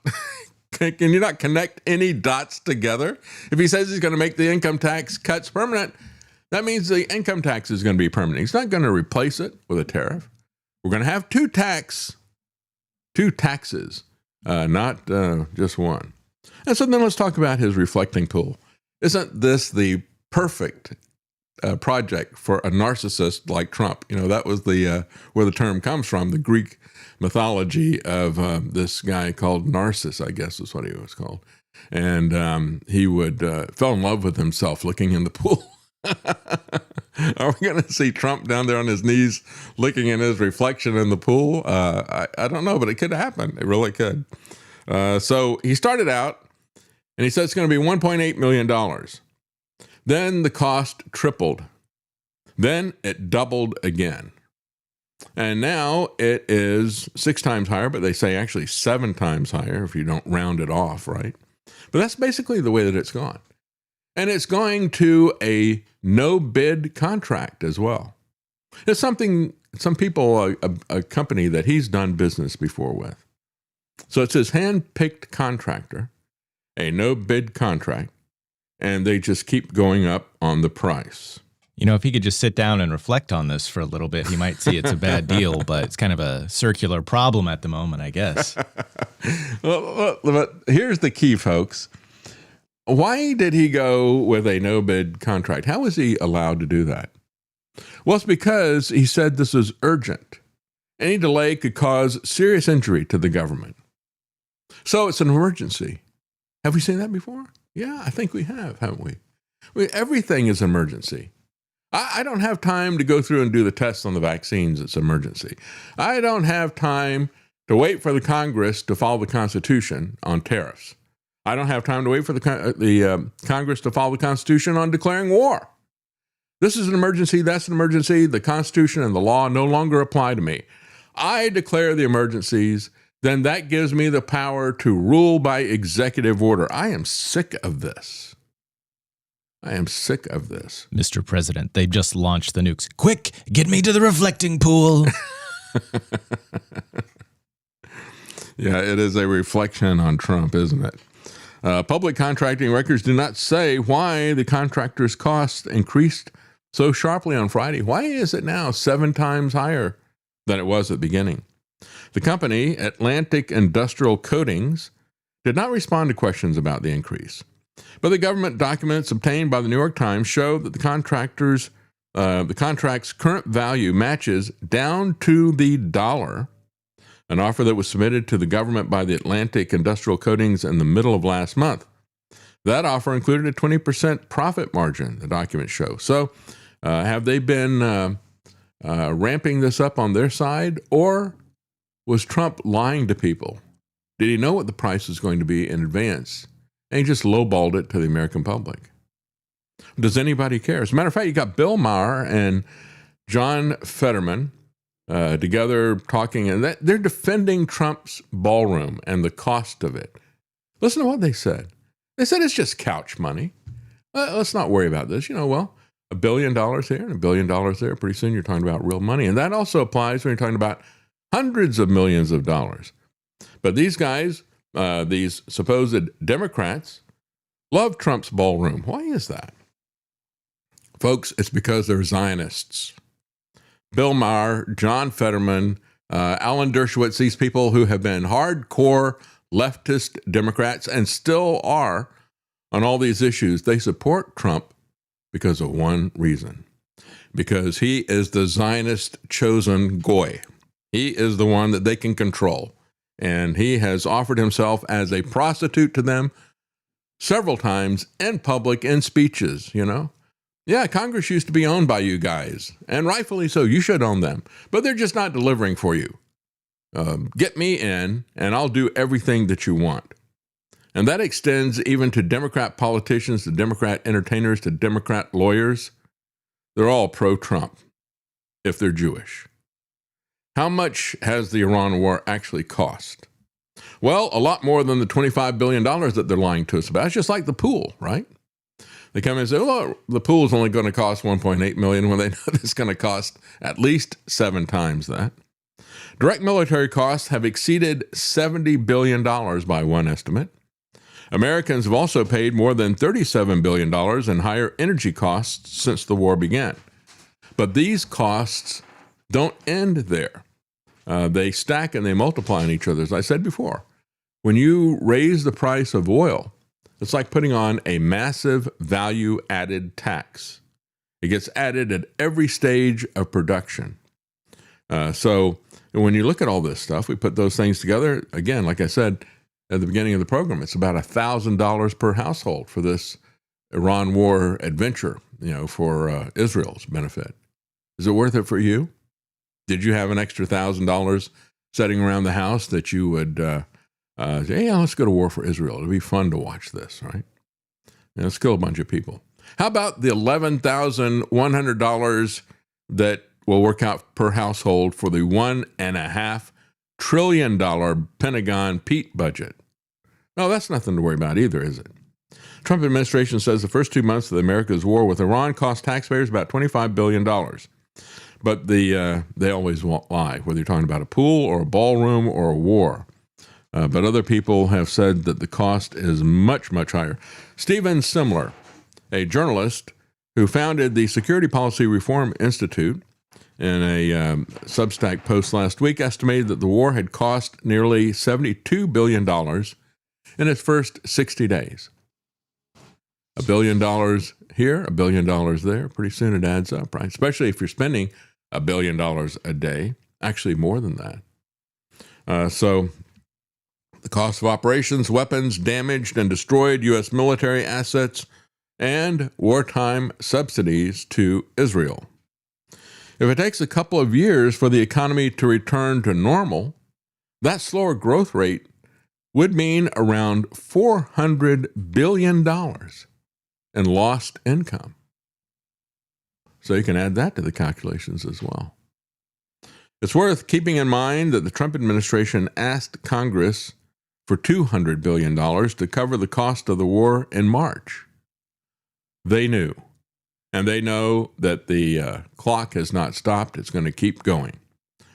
can you not connect any dots together? If he says he's going to make the income tax cuts permanent, that means the income tax is going to be permanent. He's not going to replace it with a tariff. We're going to have two taxes, not just one. And so then let's talk about his reflecting pool. Isn't this the perfect project for a narcissist like Trump? You know, that was the where the term comes from, the Greek mythology of this guy called Narcissus, I guess is what he was called. And he would fell in love with himself looking in the pool. Are we going to see Trump down there on his knees looking in his reflection in the pool? I don't know, but it could happen. It really could. So he started out, and he said it's going to be $1.8 million. Then the cost tripled. Then it doubled again. And now it is 6 times higher, but they say actually 7 times higher if you don't round it off, right? But that's basically the way that it's gone. And it's going to a no-bid contract as well. It's something, some people, a company that he's done business before with. So it's his hand-picked contractor, a no-bid contract, and they just keep going up on the price. You know, if he could just sit down and reflect on this for a little bit, he might see it's a bad deal, but it's kind of a circular problem at the moment, I guess. But here's the key, folks. Why did he go with a no-bid contract? How was he allowed to do that? Well, it's because he said this is urgent. Any delay could cause serious injury to the government. So it's an emergency. Have we seen that before? Yeah, I think we have, haven't we? Everything is an emergency. I don't have time to go through and do the tests on the vaccines. It's an emergency. I don't have time to wait for the Congress to follow the Constitution on tariffs. I don't have time to wait for the Congress to follow the Constitution on declaring war. This is an emergency. That's an emergency. The Constitution and the law no longer apply to me. I declare the emergencies. Then that gives me the power to rule by executive order. I am sick of this. I am sick of this. Mr. President, they've just launched the nukes. Quick, get me to the reflecting pool. Yeah, it is a reflection on Trump, isn't it? Public contracting records do not say why the contractor's costs increased so sharply on Friday? Why is it now 7 times higher than it was at the beginning? The company, Atlantic Industrial Coatings, did not respond to questions about the increase. But the government documents obtained by the New York Times show that the contract's current value matches down to the dollar an offer that was submitted to the government by the Atlantic Industrial Coatings in the middle of last month. That offer included a 20% profit margin, the documents show. So have they been ramping this up on their side, or was Trump lying to people? Did he know what the price was going to be in advance, and he just lowballed it to the American public? Does anybody care? As a matter of fact, you got Bill Maher and John Fetterman together talking, and they're defending Trump's ballroom and the cost of it. Listen to what they said. They said it's just couch money. Let's not worry about this. $1 billion here and $1 billion there. Pretty soon you're talking about real money. And that also applies when you're talking about hundreds of millions of dollars. But these guys, these supposed Democrats, love Trump's ballroom. Why is that? Folks, it's because they're Zionists. Bill Maher, John Fetterman, Alan Dershowitz, these people who have been hardcore leftist Democrats and still are on all these issues, they support Trump because of one reason. Because he is the Zionist chosen goy. He is the one that they can control. And he has offered himself as a prostitute to them several times in public, in speeches, Yeah, Congress used to be owned by you guys, and rightfully so. You should own them, but they're just not delivering for you. Get me in, and I'll do everything that you want. And that extends even to Democrat politicians, to Democrat entertainers, to Democrat lawyers. They're all pro-Trump if they're Jewish. How much has the Iran war actually cost? Well, a lot more than the $25 billion that they're lying to us about. It's just like the pool, right? They come in and say, well, the pool is only going to cost $1.8 million when they know it's going to cost at least 7 times that. Direct military costs have exceeded $70 billion by one estimate. Americans have also paid more than $37 billion in higher energy costs since the war began. But these costs don't end there. They stack and they multiply on each other. As I said before, when you raise the price of oil, it's like putting on a massive value-added tax. It gets added at every stage of production. So when you look at all this stuff, we put those things together. Again, like I said at the beginning of the program, it's about $1,000 per household for this Iran war adventure, for Israel's benefit. Is it worth it for you? Did you have an extra $1,000 sitting around the house that you would say, yeah, let's go to war for Israel. It'll be fun to watch this, right? Let's kill a bunch of people. How about the $11,100 that will work out per household for the $1.5 trillion Pentagon Pete budget? No, that's nothing to worry about either, is it? Trump administration says the first 2 months of America's war with Iran cost taxpayers about $25 billion. But they always lie, whether you're talking about a pool or a ballroom or a war. But other people have said that the cost is much, much higher. Stephen Simler, a journalist who founded the Security Policy Reform Institute, in a Substack post last week, estimated that the war had cost nearly $72 billion in its first 60 days. $1 billion here, $1 billion there. Pretty soon it adds up, right? Especially if you're spending $1 billion a day, actually more than that. So the cost of operations, weapons, damaged and destroyed U.S. military assets, and wartime subsidies to Israel. If it takes a couple of years for the economy to return to normal, that slower growth rate would mean around $400 billion in lost income. So you can add that to the calculations as well. It's worth keeping in mind that the Trump administration asked Congress for $200 billion to cover the cost of the war in March. They knew. And they know that the clock has not stopped. It's going to keep going.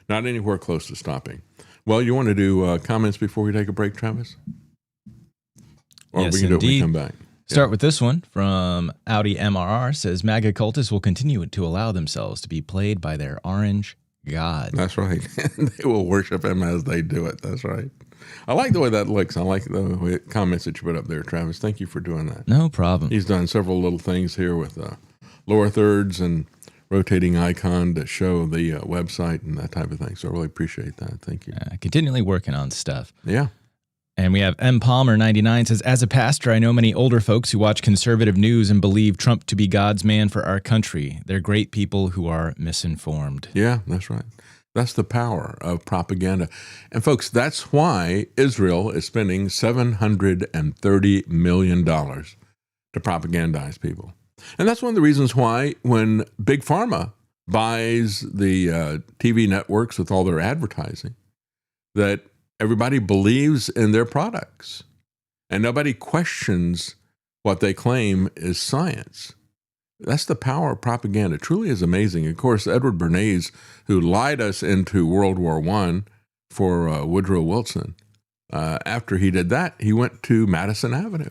Not anywhere close to stopping. Well, you want to do comments before we take a break, Travis? Or Yes, we can do it when we indeed. come back. Start with this one from Audi MRR. Says MAGA cultists will continue to allow themselves to be played by their orange god. That's right. They will worship him as they do it. That's right. I like the way that looks. I like the comments that you put up there, Travis. Thank you for doing that. No problem. He's done several little things here with lower thirds and rotating icon to show the website and that type of thing. So I really appreciate that. Thank you. Continually working on stuff. Yeah. And we have M. Palmer 99 says, as a pastor, I know many older folks who watch conservative news and believe Trump to be God's man for our country. They're great people who are misinformed. Yeah, that's right. That's the power of propaganda. And folks, that's why Israel is spending $730 million to propagandize people. And that's one of the reasons why when Big Pharma buys the TV networks with all their advertising, that everybody believes in their products and nobody questions what they claim is science. That's the power of propaganda. It truly is amazing. Of course, Edward Bernays, who lied us into World War I for Woodrow Wilson, after he did that, he went to Madison Avenue.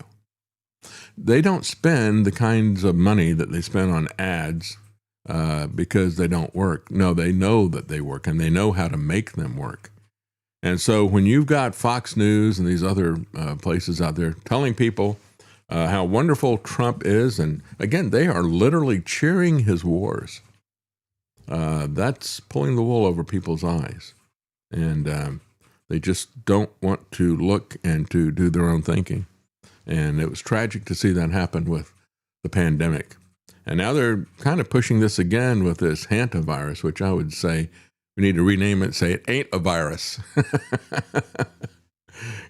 They don't spend the kinds of money that they spend on ads because they don't work. No, they know that they work, and they know how to make them work. And so when you've got Fox News and these other places out there telling people how wonderful Trump is, and again, they are literally cheering his wars, that's pulling the wool over people's eyes. And they just don't want to look and to do their own thinking. And it was tragic to see that happen with the pandemic. And now they're kind of pushing this again with this hantavirus, which I would say we need to rename it, say it ain't a virus.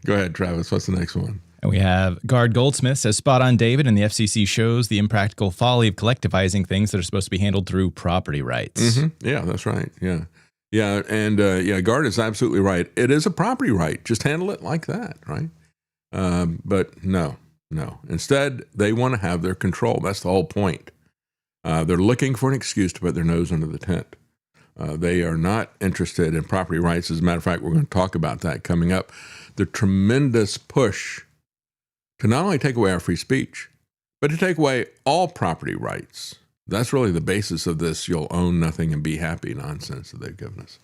Go ahead, Travis. What's the next one? And we have Guard Goldsmith says, spot on, David, and the FCC shows the impractical folly of collectivizing things that are supposed to be handled through property rights. Mm-hmm. Yeah, that's right. Yeah. Yeah. And Guard is absolutely right. It is a property right. Just handle it like that, right? But no. Instead, they want to have their control. That's the whole point. They're looking for an excuse to put their nose under the tent. They are not interested in property rights. As a matter of fact, we're going to talk about that coming up. The tremendous push to not only take away our free speech, but to take away all property rights. That's really the basis of this you'll own nothing and be happy nonsense that they've given us.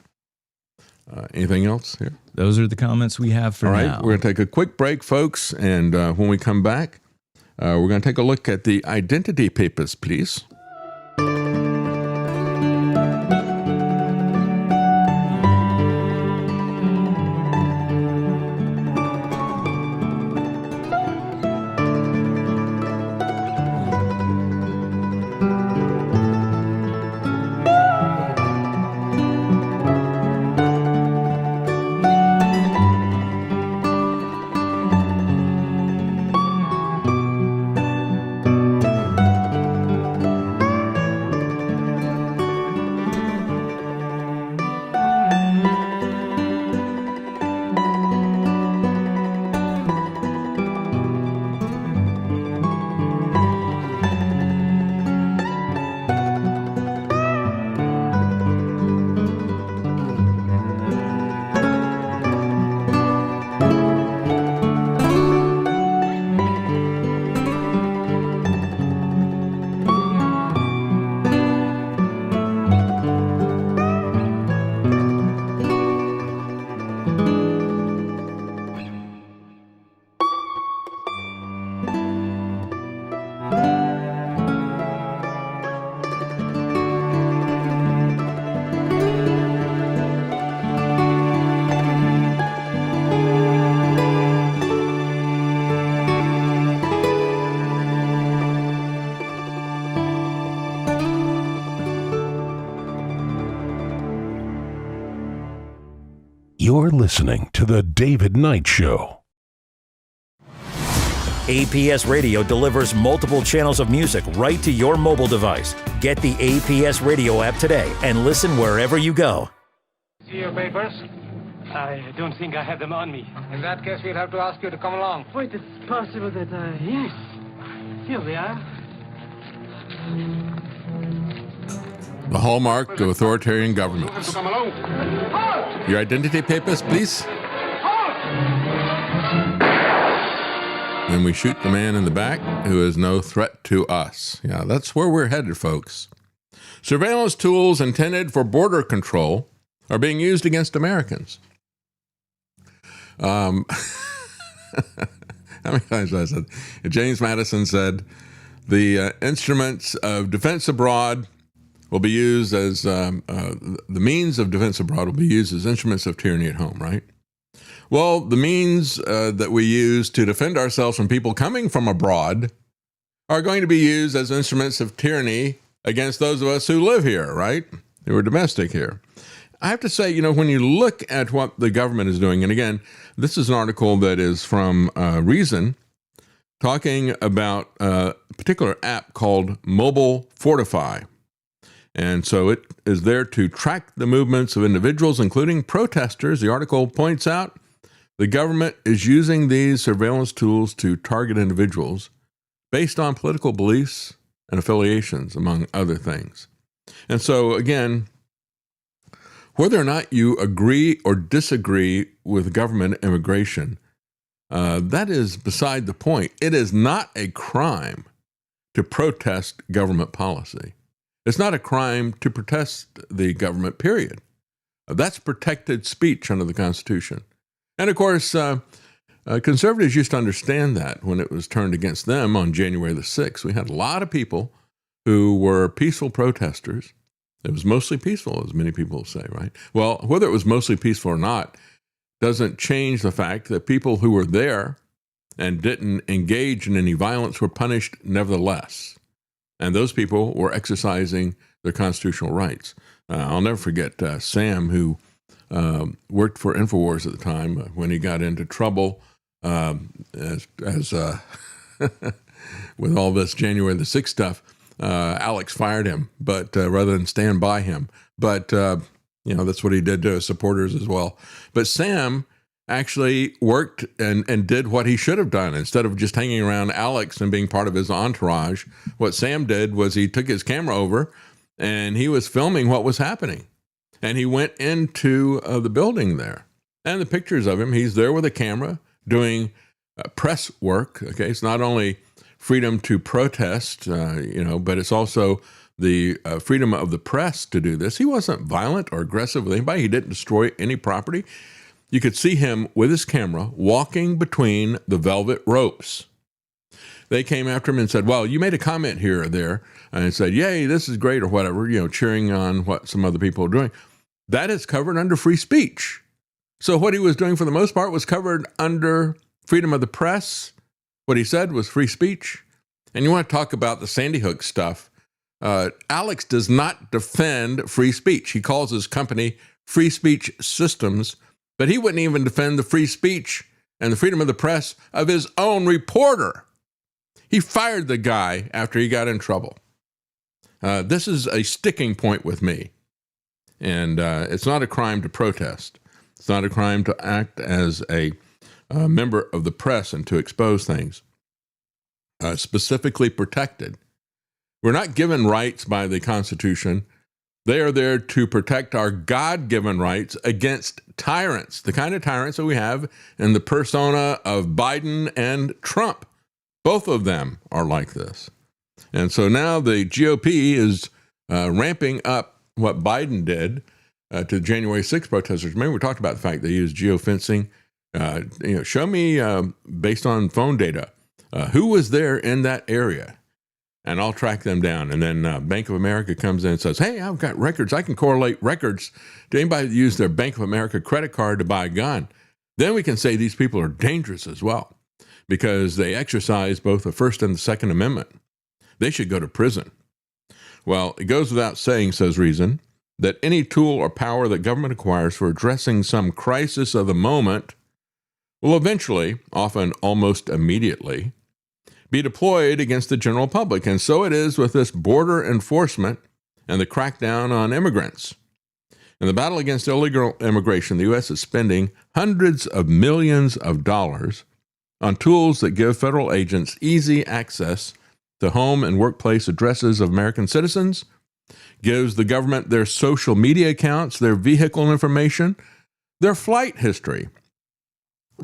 Anything else here? Those are the comments we have for now. All right, we're going to take a quick break, folks, and when we come back, we're going to take a look at the identity papers, please. You're listening to The David Knight Show. APS Radio delivers multiple channels of music right to your mobile device. Get the APS Radio app today and listen wherever you go. See your papers? I don't think I have them on me. In that case, we'll have to ask you to come along. Wait, it's possible that yes. Here they are. The hallmark of authoritarian governments. Come along. Your identity papers, please. then we shoot the man in the back who is no threat to us. Yeah, that's where we're headed, folks. Surveillance tools intended for border control are being used against Americans. How many times have I said? James Madison said, the instruments of defense abroad will be used as, the means of defense abroad will be used as instruments of tyranny at home, right? Well, the means that we use to defend ourselves from people coming from abroad are going to be used as instruments of tyranny against those of us who live here, right? Who are domestic here. I have to say, you know, when you look at what the government is doing, and again, this is an article that is from Reason, talking about a particular app called Mobile Fortify. And so it is there to track the movements of individuals, including protesters. The article points out the government is using these surveillance tools to target individuals based on political beliefs and affiliations, among other things. And so, again, whether or not you agree or disagree with government immigration, that is beside the point. It is not a crime to protest government policy. It's not a crime to protest the government, period. That's protected speech under the Constitution. And of course, conservatives used to understand that when it was turned against them on January the 6th. We had a lot of people who were peaceful protesters. It was mostly peaceful, as many people say, right? Well, whether it was mostly peaceful or not doesn't change the fact that people who were there and didn't engage in any violence were punished nevertheless. And those people were exercising their constitutional rights. I'll never forget Sam, who worked for InfoWars at the time, when he got into trouble as with all this January the 6th stuff. Alex fired him, but rather than stand by him. But, you know, that's what he did to his supporters as well. But Sam actually worked and did what he should have done. Instead of just hanging around Alex and being part of his entourage, what Sam did was he took his camera over and he was filming what was happening. And he went into the building there. And the pictures of him, he's there with a camera doing press work. Okay, it's not only freedom to protest, but it's also the freedom of the press to do this. He wasn't violent or aggressive with anybody. He didn't destroy any property. You could see him with his camera walking between the velvet ropes. They came after him and said, well, you made a comment here or there, and said, yay, this is great or whatever, cheering on what some other people are doing. That is covered under free speech. So what he was doing for the most part was covered under freedom of the press. What he said was free speech. And you want to talk about the Sandy Hook stuff. Alex does not defend free speech. He calls his company Free Speech Systems, but he wouldn't even defend the free speech and the freedom of the press of his own reporter. He fired the guy after he got in trouble. This is a sticking point with me. And it's not a crime to protest. It's not a crime to act as a member of the press and to expose things. Specifically protected. We're not given rights by the Constitution. They are there to protect our God-given rights against tyrants, the kind of tyrants that we have in the persona of Biden and Trump. Both of them are like this. And so now the GOP is ramping up what Biden did to the January 6th protesters. Remember, we talked about the fact they used geofencing. Show me, based on phone data, who was there in that area, and I'll track them down. And then Bank of America comes in and says, hey, I've got records. I can correlate records to anybody that used their Bank of America credit card to buy a gun. Then we can say these people are dangerous as well because they exercise both the First and the Second Amendment. They should go to prison. Well, it goes without saying, says Reason, that any tool or power that government acquires for addressing some crisis of the moment will eventually, often almost immediately, be deployed against the general public. And so it is with this border enforcement and the crackdown on immigrants. In the battle against illegal immigration, the U.S. is spending hundreds of millions of dollars on tools that give federal agents easy access to home and workplace addresses of American citizens, gives the government their social media accounts, their vehicle information, their flight history.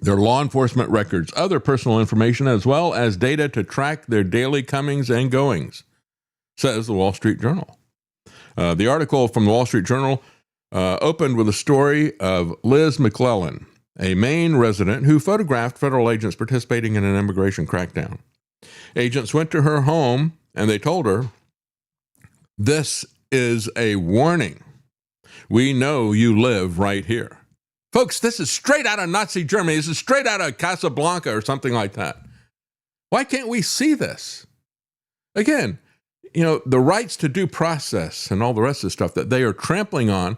their law enforcement records, other personal information, as well as data to track their daily comings and goings, says the Wall Street Journal. The article from the Wall Street Journal opened with a story of Liz McClellan, a Maine resident who photographed federal agents participating in an immigration crackdown. Agents went to her home and they told her, "This is a warning. We know you live right here." Folks, this is straight out of Nazi Germany. This is straight out of Casablanca or something like that. Why can't we see this? Again, the rights to due process and all the rest of the stuff that they are trampling on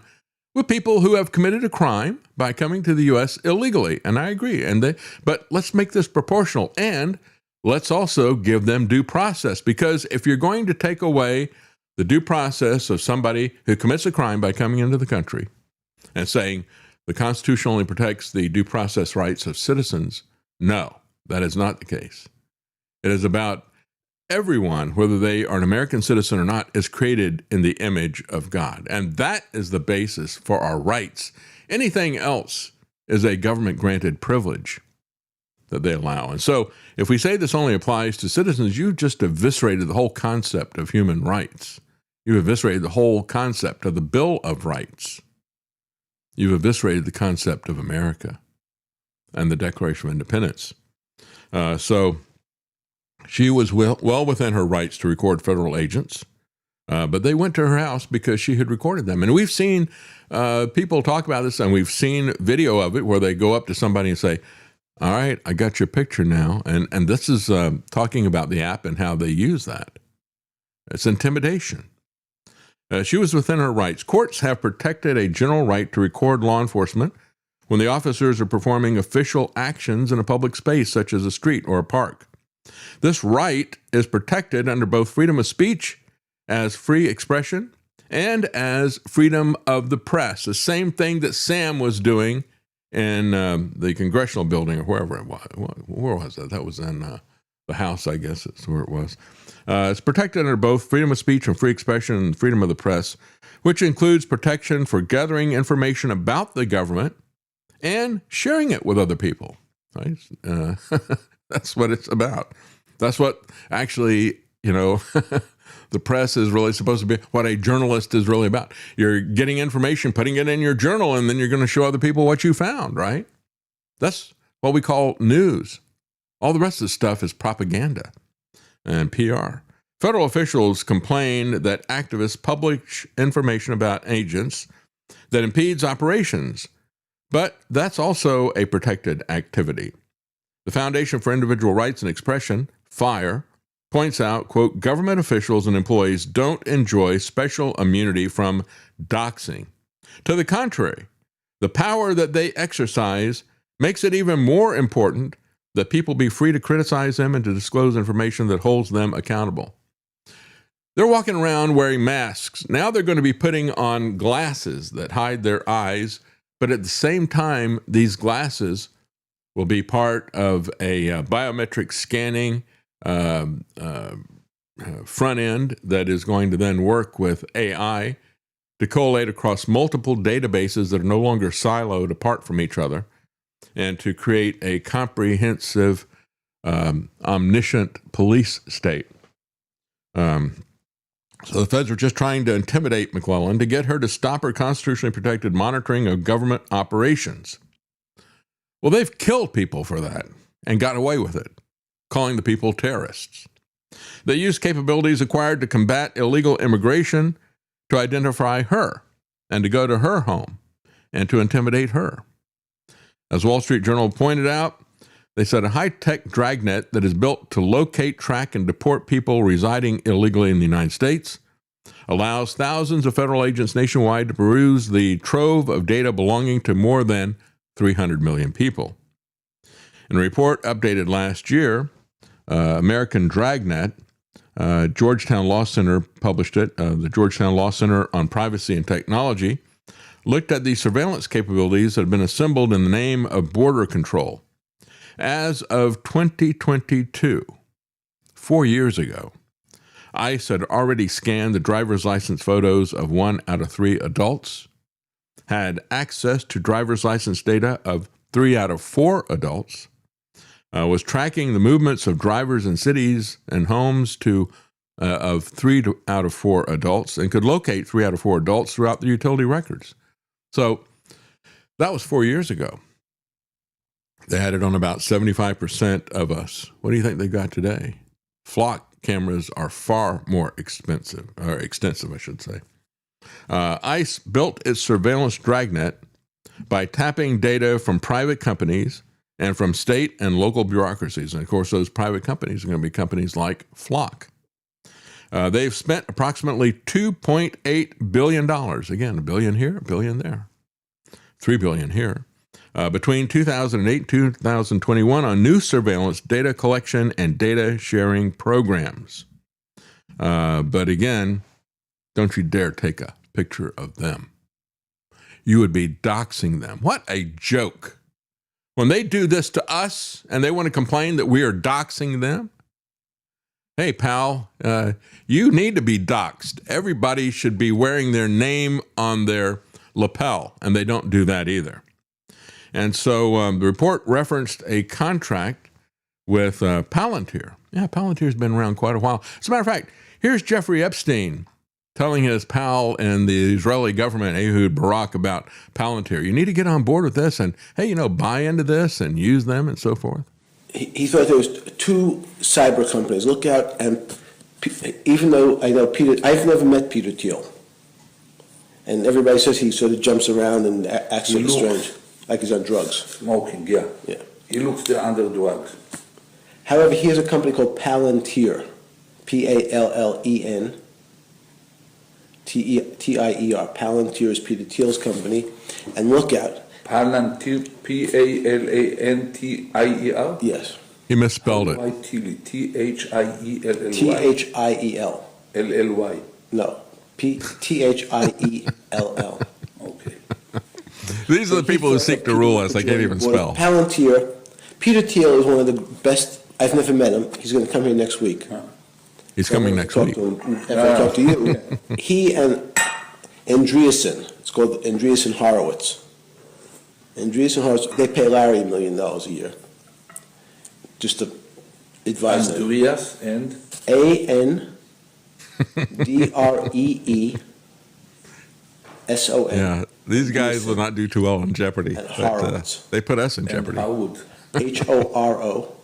with people who have committed a crime by coming to the U.S. illegally. And I agree. But let's make this proportional. And let's also give them due process. Because if you're going to take away the due process of somebody who commits a crime by coming into the country and saying the Constitution only protects the due process rights of citizens, no, that is not the case. It is about everyone, whether they are an American citizen or not, is created in the image of God. And that is the basis for our rights. Anything else is a government-granted privilege that they allow. And so if we say this only applies to citizens, you've just eviscerated the whole concept of human rights. You've eviscerated the whole concept of the Bill of Rights. You've eviscerated the concept of America and the Declaration of Independence. So she was well within her rights to record federal agents, but they went to her house because she had recorded them. And we've seen people talk about this, and we've seen video of it where they go up to somebody and say, "All right, I got your picture now." And this is talking about the app and how they use that. It's intimidation. She was within her rights. Courts have protected a general right to record law enforcement when the officers are performing official actions in a public space, such as a street or a park. This right is protected under both freedom of speech as free expression and as freedom of the press, the same thing that Sam was doing in the Congressional building or wherever it was. Where was that? That was in the House, I guess is where it was. It's protected under both freedom of speech and free expression and freedom of the press, which includes protection for gathering information about the government and sharing it with other people. Right? That's what it's about. That's what actually, the press is really supposed to be, what a journalist is really about. You're getting information, putting it in your journal, and then you're going to show other people what you found, right? That's what we call news. All the rest of the stuff is propaganda and PR. Federal officials complain that activists publish information about agents that impedes operations, but that's also a protected activity. The Foundation for Individual Rights and Expression, FIRE, points out, quote, "Government officials and employees don't enjoy special immunity from doxing. To the contrary, the power that they exercise makes it even more important that people be free to criticize them and to disclose information that holds them accountable." They're walking around wearing masks. Now they're going to be putting on glasses that hide their eyes, but at the same time, these glasses will be part of a biometric scanning front end that is going to then work with AI to collate across multiple databases that are no longer siloed apart from each other, and to create a comprehensive, omniscient police state. So the feds are just trying to intimidate McClellan to get her to stop her constitutionally protected monitoring of government operations. Well, they've killed people for that and got away with it, calling the people terrorists. They use capabilities acquired to combat illegal immigration to identify her and to go to her home and to intimidate her. As Wall Street Journal pointed out, they said a high-tech dragnet that is built to locate, track, and deport people residing illegally in the United States allows thousands of federal agents nationwide to peruse the trove of data belonging to more than 300 million people. In a report updated last year, American Dragnet, Georgetown Law Center published it, the Georgetown Law Center on Privacy and Technology, looked at the surveillance capabilities that have been assembled in the name of border control. As of 2022, 4 years ago, ICE had already scanned the driver's license photos of 1 out of 3 adults, had access to driver's license data of 3 out of 4 adults, was tracking the movements of drivers in cities and homes of 3 out of 4 adults, and could locate 3 out of 4 adults throughout the utility records. So that was 4 years ago. They had it on about 75% of us. What do you think they've got today? Flock cameras are far more extensive, I should say. ICE built its surveillance dragnet by tapping data from private companies and from state and local bureaucracies. And of course, those private companies are going to be companies like Flock. They've spent approximately $2.8 billion. Again, $1 billion here, $1 billion there. $3 billion here. Between 2008 and 2021 on new surveillance data collection and data sharing programs. But again, don't you dare take a picture of them. You would be doxing them. What a joke. When they do this to us and they want to complain that we are doxing them, hey, pal, you need to be doxed. Everybody should be wearing their name on their lapel, and they don't do that either. And so the report referenced a contract with Palantir. Yeah, Palantir's been around quite a while. As a matter of fact, here's Jeffrey Epstein telling his pal in the Israeli government, Ehud Barak, about Palantir. You need to get on board with this and, hey, buy into this and use them and so forth. He thought there was 2 cyber companies. Look out, and even though I know Peter, I've never met Peter Thiel. And everybody says he sort of jumps around and acts sort of strange, like he's on drugs. Smoking, yeah. He looks there under drugs. However, he has a company called Palantir, Pallen, Tier. Palantir is Peter Thiel's company. And look out. Palantir, Palantir? Yes. He misspelled it. Thiel. Thiel. LLY. No. Thiell. Okay. These are the people who seek to rule us. They can't even spell. Palantir. Peter Thiel is one of the best. I've never met him. He's going to come here next week. He's coming next week. After I talk to you. He and Andreessen, it's called Andreessen Horowitz. Andreessen Horowitz, they pay Larry $1 million a year just to advise them. Andreas and? Andreessen. Yeah, these guys will not do too well in Jeopardy. And But, Horowitz. they put us in jeopardy. Howard. Horo.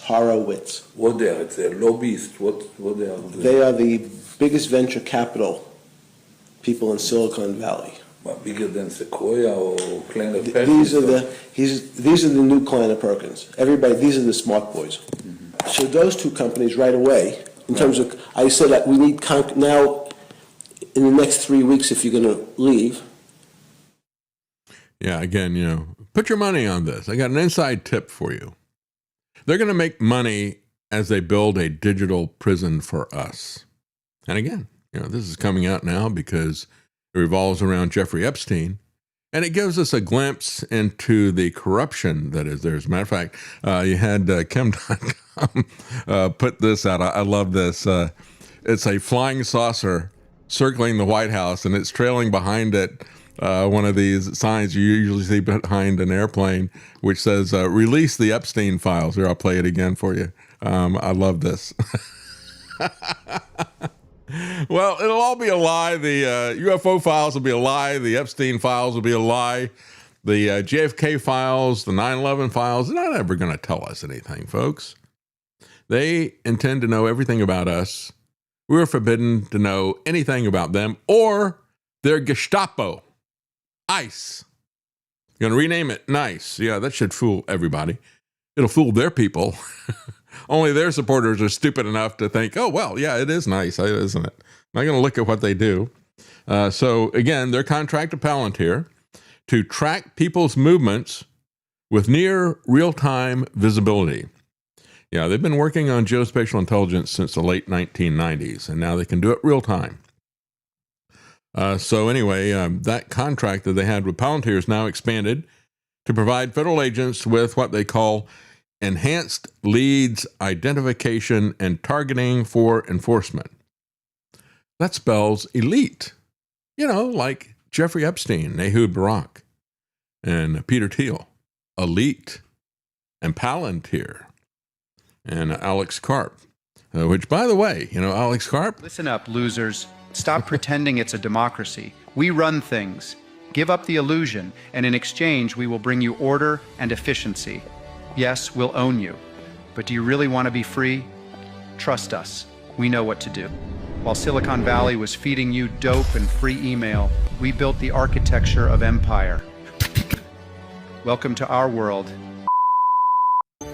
Horowitz. What they are? It's a lobbyist. What they are doing? They are the biggest venture capital people in Silicon Valley. Well, bigger than Sequoia or Kleiner Perkins? These are the new Kleiner Perkins. Everybody, these are the smart boys. Mm-hmm. So those 2 companies right away, in terms of, I said that we need now, in the next 3 weeks, if you're going to leave. Yeah, again, put your money on this. I got an inside tip for you. They're going to make money as they build a digital prison for us. And again, this is coming out now because it revolves around Jeffrey Epstein. And it gives us a glimpse into the corruption that is there. As a matter of fact, you had Chem.com put this out. I love this. It's a flying saucer circling the White House, and it's trailing behind it one of these signs you usually see behind an airplane, which says, release the Epstein files. Here, I'll play it again for you. I love this. Well, it'll all be a lie. The UFO files will be a lie. The Epstein files will be a lie. The JFK files, the 9/11 files, they're not ever going to tell us anything, folks. They intend to know everything about us. We're forbidden to know anything about them or their Gestapo. ICE. You're going to rename it NICE. Yeah, that should fool everybody. It'll fool their people. Only their supporters are stupid enough to think, oh, well, yeah, it is nice, isn't it? I'm not going to look at what they do. So, again, they're contracted Palantir to track people's movements with near real-time visibility. Yeah, they've been working on geospatial intelligence since the late 1990s, and now they can do it real time. So anyway, that contract that they had with Palantir is now expanded to provide federal agents with what they call enhanced leads identification and targeting for enforcement. That spells elite. Like Jeffrey Epstein, Ehud Barak, and Peter Thiel. Elite and Palantir and Alex Karp, which, by the way, Alex Karp, Listen up, losers. Stop pretending it's a democracy. We run things. Give up the illusion, and in exchange, we will bring you order and efficiency. Yes, we'll own you. But do you really want to be free? Trust us. We know what to do. While Silicon Valley was feeding you dope and free email, we built the architecture of empire. Welcome to our world.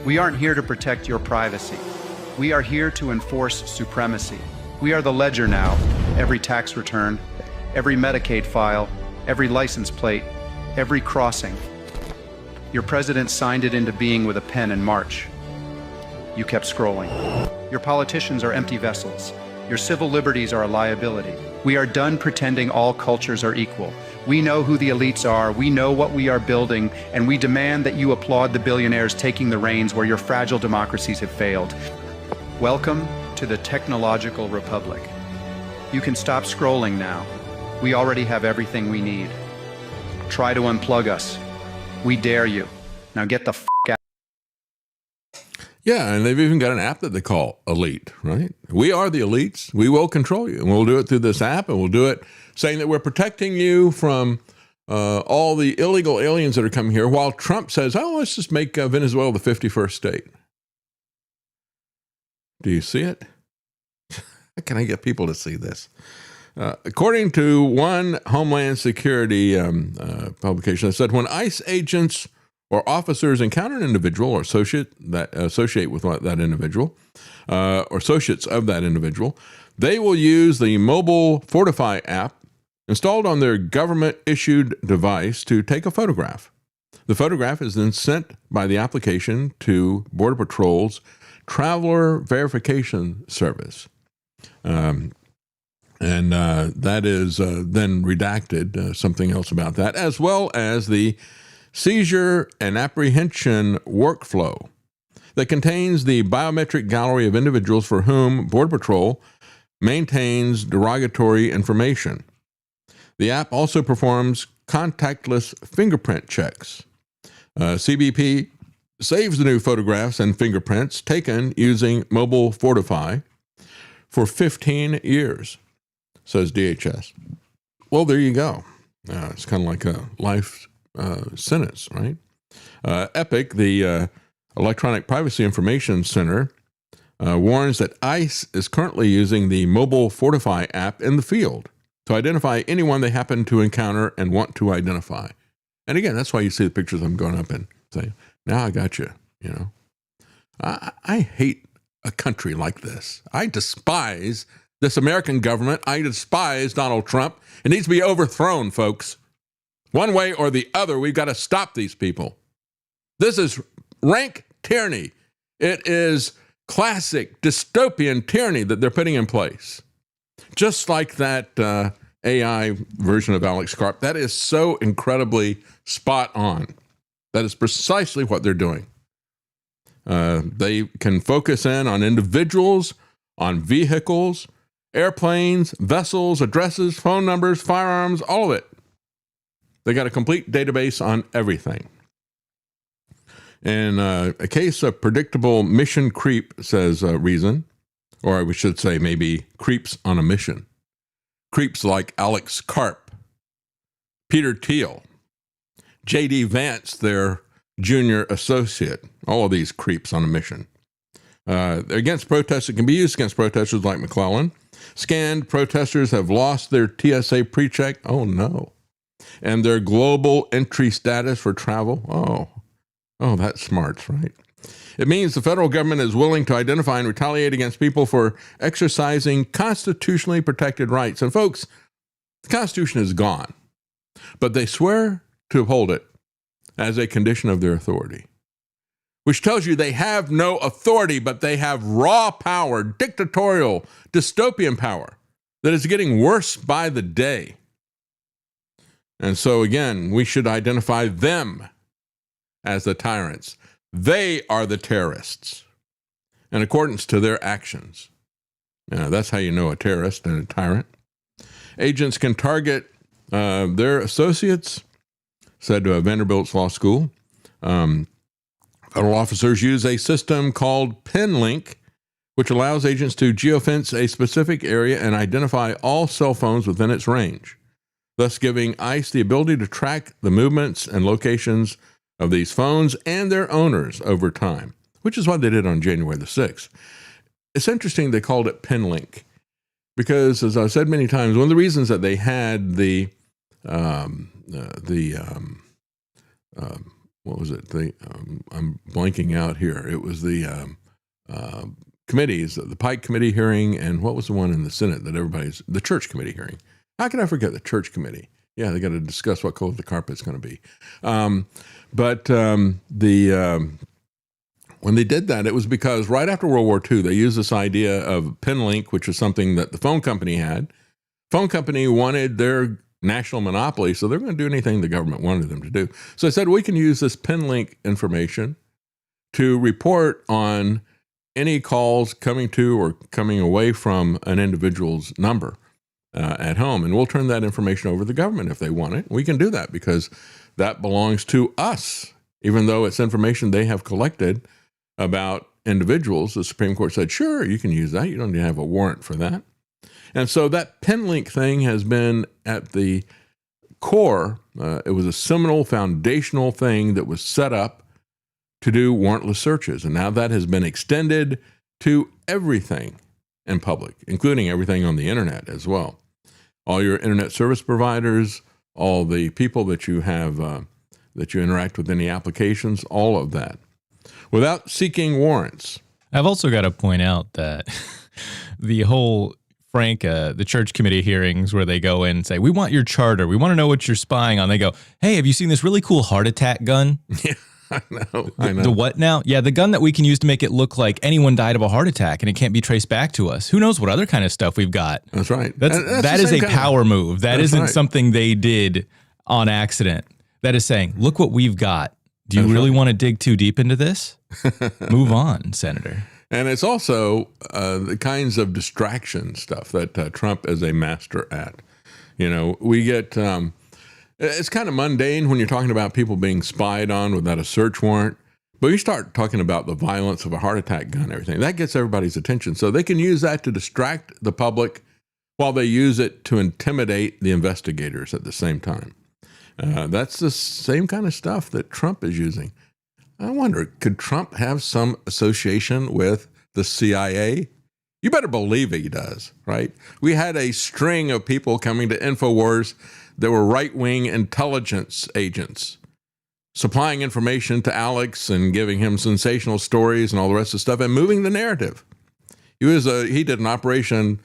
We aren't here to protect your privacy. We are here to enforce supremacy. We are the ledger now. Every tax return, every Medicaid file, every license plate, every crossing. Your president signed it into being with a pen in March. You kept scrolling. Your politicians are empty vessels. Your civil liberties are a liability. We are done pretending all cultures are equal. We know who the elites are, we know what we are building, and we demand that you applaud the billionaires taking the reins where your fragile democracies have failed. Welcome to the technological republic. You can stop scrolling now. We already have everything we need. Try to unplug us. We dare you. Now get the f*** out. yeah, and they've even got an app that they call Elite, right? We are the elites. We will control you, and we'll do it through this app, and we'll do it saying that we're protecting you from all the illegal aliens that are coming here, while Trump says, oh, let's just make Venezuela the 51st state. Do you see it? How can I get people to see this? According to one Homeland Security publication, it said when ICE agents or officers encounter an individual or associate with that individual or associates of that individual, they will use the Mobile Fortify app installed on their government-issued device to take a photograph. The photograph is then sent by the application to Border Patrol's Traveler Verification Service. And that is then redacted, something else about that, as well as the seizure and apprehension workflow that contains the biometric gallery of individuals for whom Border Patrol maintains derogatory information. The app also performs contactless fingerprint checks. CBP saves the new photographs and fingerprints taken using Mobile Fortify for 15 years, says DHS. Well, there you go. It's kind of like a life sentence, right? Epic, the Electronic Privacy Information Center, warns that ICE is currently using the Mobile Fortify app in the field to identify anyone they happen to encounter and want to identify. And again, that's why you see the pictures of them going up and saying, now I got you, I hate a country like this. I despise this American government. I despise Donald Trump. It needs to be overthrown, folks. One way or the other, we've got to stop these people. This is rank tyranny. It is classic dystopian tyranny that they're putting in place. Just like that AI version of Alex Karp. That is so incredibly spot on. That is precisely what they're doing. They can focus in on individuals, on vehicles, airplanes, vessels, addresses, phone numbers, firearms, all of it. They got a complete database on everything. In a case of predictable mission creep, says Reason, or we should say maybe creeps on a mission. Creeps like Alex Karp, Peter Thiel, J.D. Vance, their junior associate, all of these creeps on a mission. Against protests, it can be used against protesters like McClellan. Scanned protesters have lost their TSA pre-check. Oh, no. And their global entry status for travel. Oh, that's smart, right? It means the federal government is willing to identify and retaliate against people for exercising constitutionally protected rights. And folks, the Constitution is gone, but they swear to uphold it as a condition of their authority, which tells you they have no authority, but they have raw power, dictatorial, dystopian power that is getting worse by the day. And so again, we should identify them as the tyrants. They are the terrorists in accordance to their actions. That's how you know a terrorist and a tyrant. Agents can target their associates, said Vanderbilt's law school, Federal officers use a system called PinLink, which allows agents to geofence a specific area and identify all cell phones within its range, thus giving ICE the ability to track the movements and locations of these phones and their owners over time, which is what they did on January the 6th. It's interesting they called it PinLink because, as I've said many times, one of the reasons that they had what was it? I'm blanking out here. It was the committees, the Pike Committee hearing, and what was the one in the Senate that the Church Committee hearing? How can I forget the Church Committee? Yeah, they got to discuss what color the carpet's going to be. When they did that, it was because right after World War II, they used this idea of PinLink, which was something that the phone company had. Phone company wanted their national monopoly, so they're going to do anything the government wanted them to do. So they said, we can use this PinLink information to report on any calls coming to or coming away from an individual's number at home, and we'll turn that information over to the government if they want it. We can do that because that belongs to us, even though it's information they have collected about individuals. The Supreme Court said, sure, you can use that. You don't need to have a warrant for that. And so that PinLink thing has been at the core. It was a seminal, foundational thing that was set up to do warrantless searches. And now that has been extended to everything in public, including everything on the internet as well. All your internet service providers, all the people that you have, that you interact with in the applications, all of that, without seeking warrants. I've also got to point out that the whole the Church Committee hearings where they go in and say, we want your charter. We want to know what you're spying on. They go, hey, have you seen this really cool heart attack gun? Yeah, I know. The what now? Yeah, the gun that we can use to make it look like anyone died of a heart attack and it can't be traced back to us. Who knows what other kind of stuff we've got? That's right. That is a power move. That isn't something they did on accident. That is saying, look what we've got. Do you really want to dig too deep into this? Move on, Senator. And it's also the kinds of distraction stuff that Trump is a master at. You know, we get, it's kind of mundane when you're talking about people being spied on without a search warrant. But you start talking about the violence of a heart attack gun and everything. That gets everybody's attention. So they can use that to distract the public while they use it to intimidate the investigators at the same time. That's the same kind of stuff that Trump is using. I wonder, could Trump have some association with the CIA? You better believe he does, right? We had a string of people coming to InfoWars that were right-wing intelligence agents, supplying information to Alex and giving him sensational stories and all the rest of the stuff and moving the narrative. He did an Operation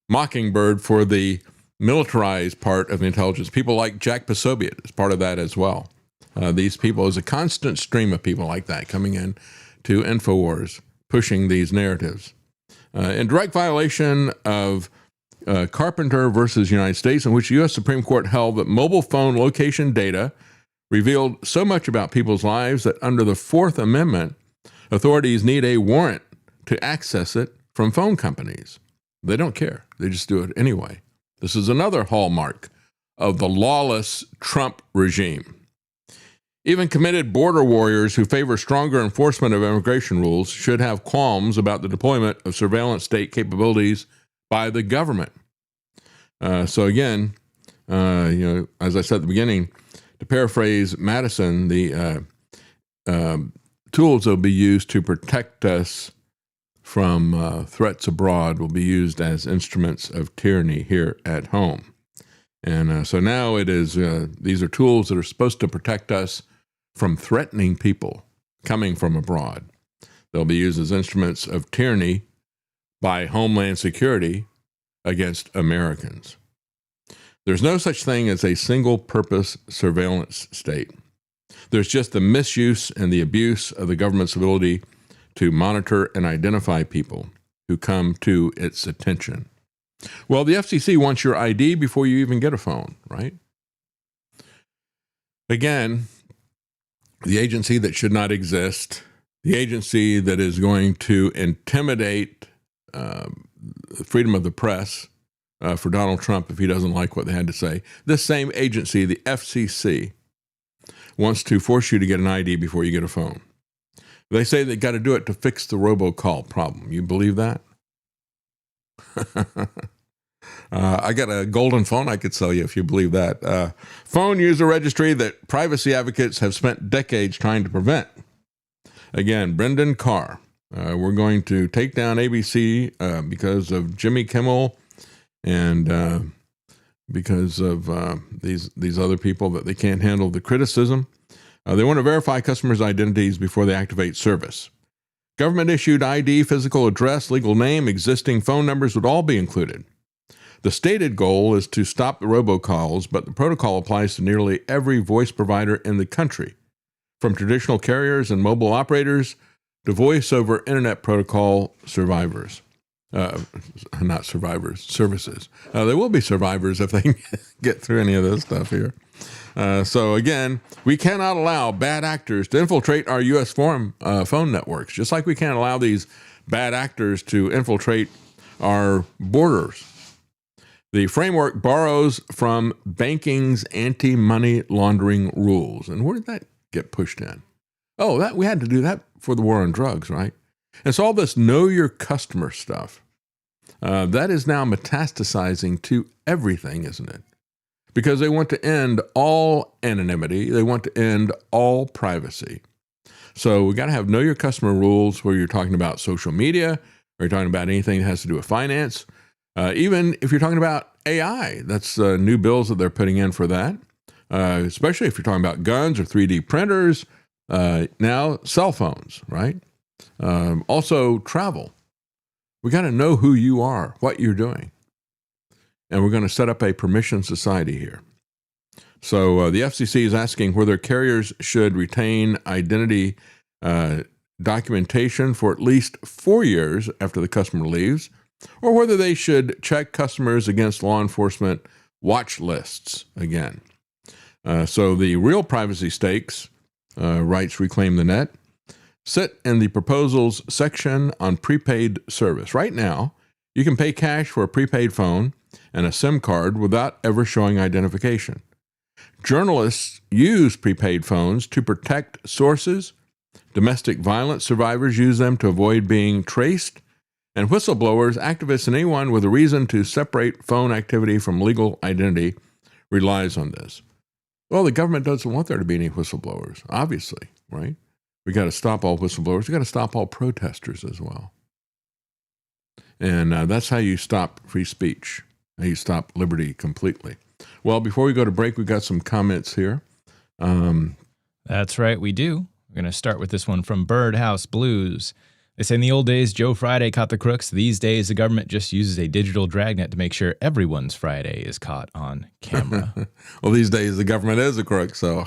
Mockingbird for the militarized part of the intelligence. People like Jack Posobiec is part of that as well. These people, there's a constant stream of people like that coming in to InfoWars, pushing these narratives. In direct violation of Carpenter versus United States, in which the U.S. Supreme Court held that mobile phone location data revealed so much about people's lives that under the Fourth Amendment, authorities need a warrant to access it from phone companies. They don't care. They just do it anyway. This is another hallmark of the lawless Trump regime. Even committed border warriors who favor stronger enforcement of immigration rules should have qualms about the deployment of surveillance state capabilities by the government. So again, as I said at the beginning, to paraphrase Madison, the tools that will be used to protect us from threats abroad will be used as instruments of tyranny here at home. And so now it is, these are tools that are supposed to protect us from threatening people coming from abroad. They'll be used as instruments of tyranny by Homeland Security against Americans. There's no such thing as a single-purpose surveillance state. There's just the misuse and the abuse of the government's ability to monitor and identify people who come to its attention. Well, the FCC wants your ID before you even get a phone, right? Again, the agency that should not exist, the agency that is going to intimidate freedom of the press for Donald Trump if he doesn't like what they had to say. This same agency, the FCC, wants to force you to get an ID before you get a phone. They say they got to do it to fix the robocall problem. You believe that? I got a golden phone I could sell you if you believe that. Phone user registry that privacy advocates have spent decades trying to prevent. Again, Brendan Carr. We're going to take down ABC because of Jimmy Kimmel and because of these other people that they can't handle the criticism. They want to verify customers' identities before they activate service. Government-issued ID, physical address, legal name, existing phone numbers would all be included. The stated goal is to stop the robocalls, but the protocol applies to nearly every voice provider in the country, from traditional carriers and mobile operators to voice-over internet protocol survivors. Not survivors, services. There will be survivors if they can get through any of this stuff here. So again, we cannot allow bad actors to infiltrate our U.S. phone networks, just like we can't allow these bad actors to infiltrate our borders. The framework borrows from banking's anti-money laundering rules. And where did that get pushed in? Oh, we had to do that for the war on drugs, right? And so all this know your customer stuff, that is now metastasizing to everything, isn't it? Because they want to end all anonymity. They want to end all privacy. So we got to have know your customer rules where you're talking about social media, or you're talking about anything that has to do with finance. Even if you're talking about AI, that's new bills that they're putting in for that, especially if you're talking about guns or 3D printers, now cell phones, right? Also travel. We got to know who you are, what you're doing. And we're going to set up a permission society here. So the FCC is asking whether carriers should retain identity documentation for at least 4 years after the customer leaves, or whether they should check customers against law enforcement watch lists again. So the real privacy stakes, writes Reclaim the Net, sit in the proposals section on prepaid service. Right now, you can pay cash for a prepaid phone and a SIM card without ever showing identification. Journalists use prepaid phones to protect sources. Domestic violence survivors use them to avoid being traced. And whistleblowers, activists, and anyone with a reason to separate phone activity from legal identity relies on this. Well, the government doesn't want there to be any whistleblowers, obviously, right? We got to stop all whistleblowers. We got to stop all protesters as well. And that's how you stop free speech. How you stop liberty completely. Well, before we go to break, we've got some comments here. That's right, we do. We're going to start with this one from Birdhouse Blues. They say in the old days, Joe Friday caught the crooks. These days, the government just uses a digital dragnet to make sure everyone's Friday is caught on camera. Well, these days, the government is a crook, so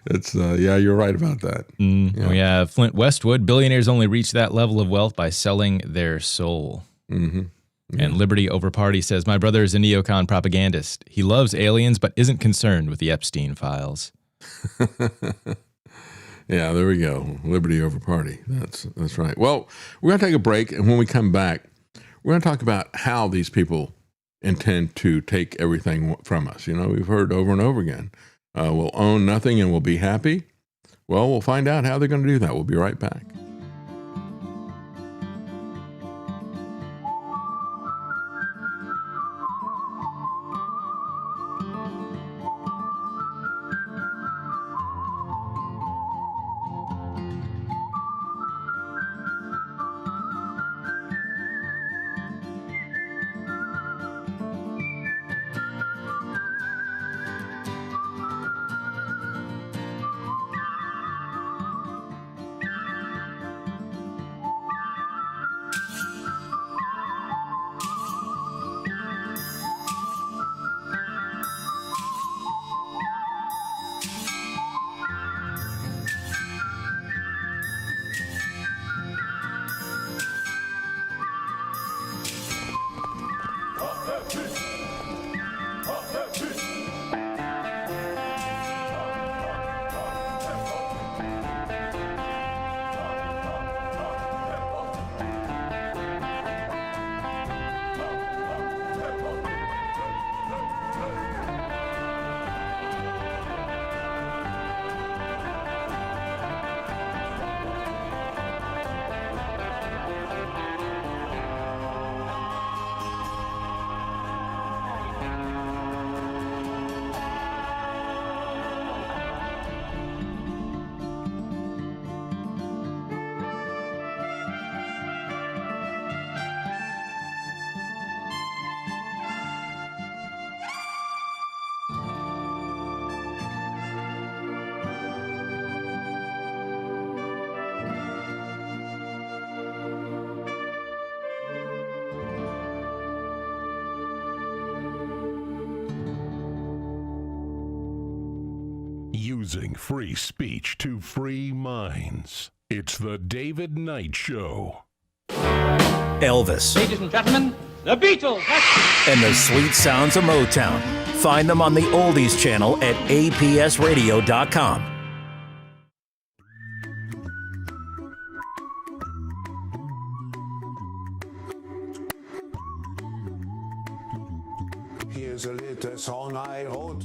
it's, yeah, you're right about that. Yeah. We have Flint Westwood. Billionaires only reach that level of wealth by selling their soul. Mm-hmm. Yeah. And Liberty Over Party says, my brother is a neocon propagandist. He loves aliens, but isn't concerned with the Epstein files. Yeah, there we go. Liberty Over Party. That's right. Well, we're going to take a break, and when we come back, we're going to talk about how these people intend to take everything from us. You know, we've heard over and over again, we'll own nothing and we'll be happy. Well, we'll find out how they're going to do that. We'll be right back. exposing free speech to free minds. It's the David Knight Show. Elvis Ladies and gentlemen, the Beatles. and the sweet sounds of Motown. Find them on the Oldies channel at apsradio.com. Here's a little song I wrote.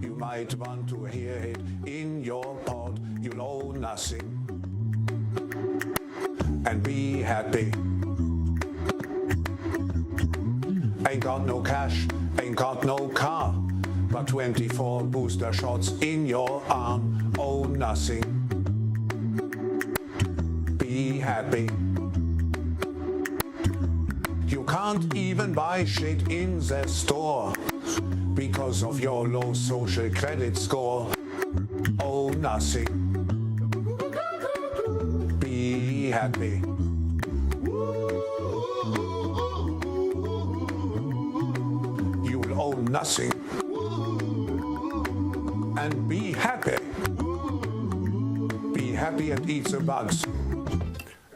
You might want to hear it in your pod. You'll owe nothing and be happy. Ain't got no cash, ain't got no car, but 24 booster shots in your arm. Oh, nothing. Be happy. You can't even buy shit in the store because of your low social credit score. Oh, nothing. Be happy. You'll own nothing and be happy. Be happy and eat the bugs.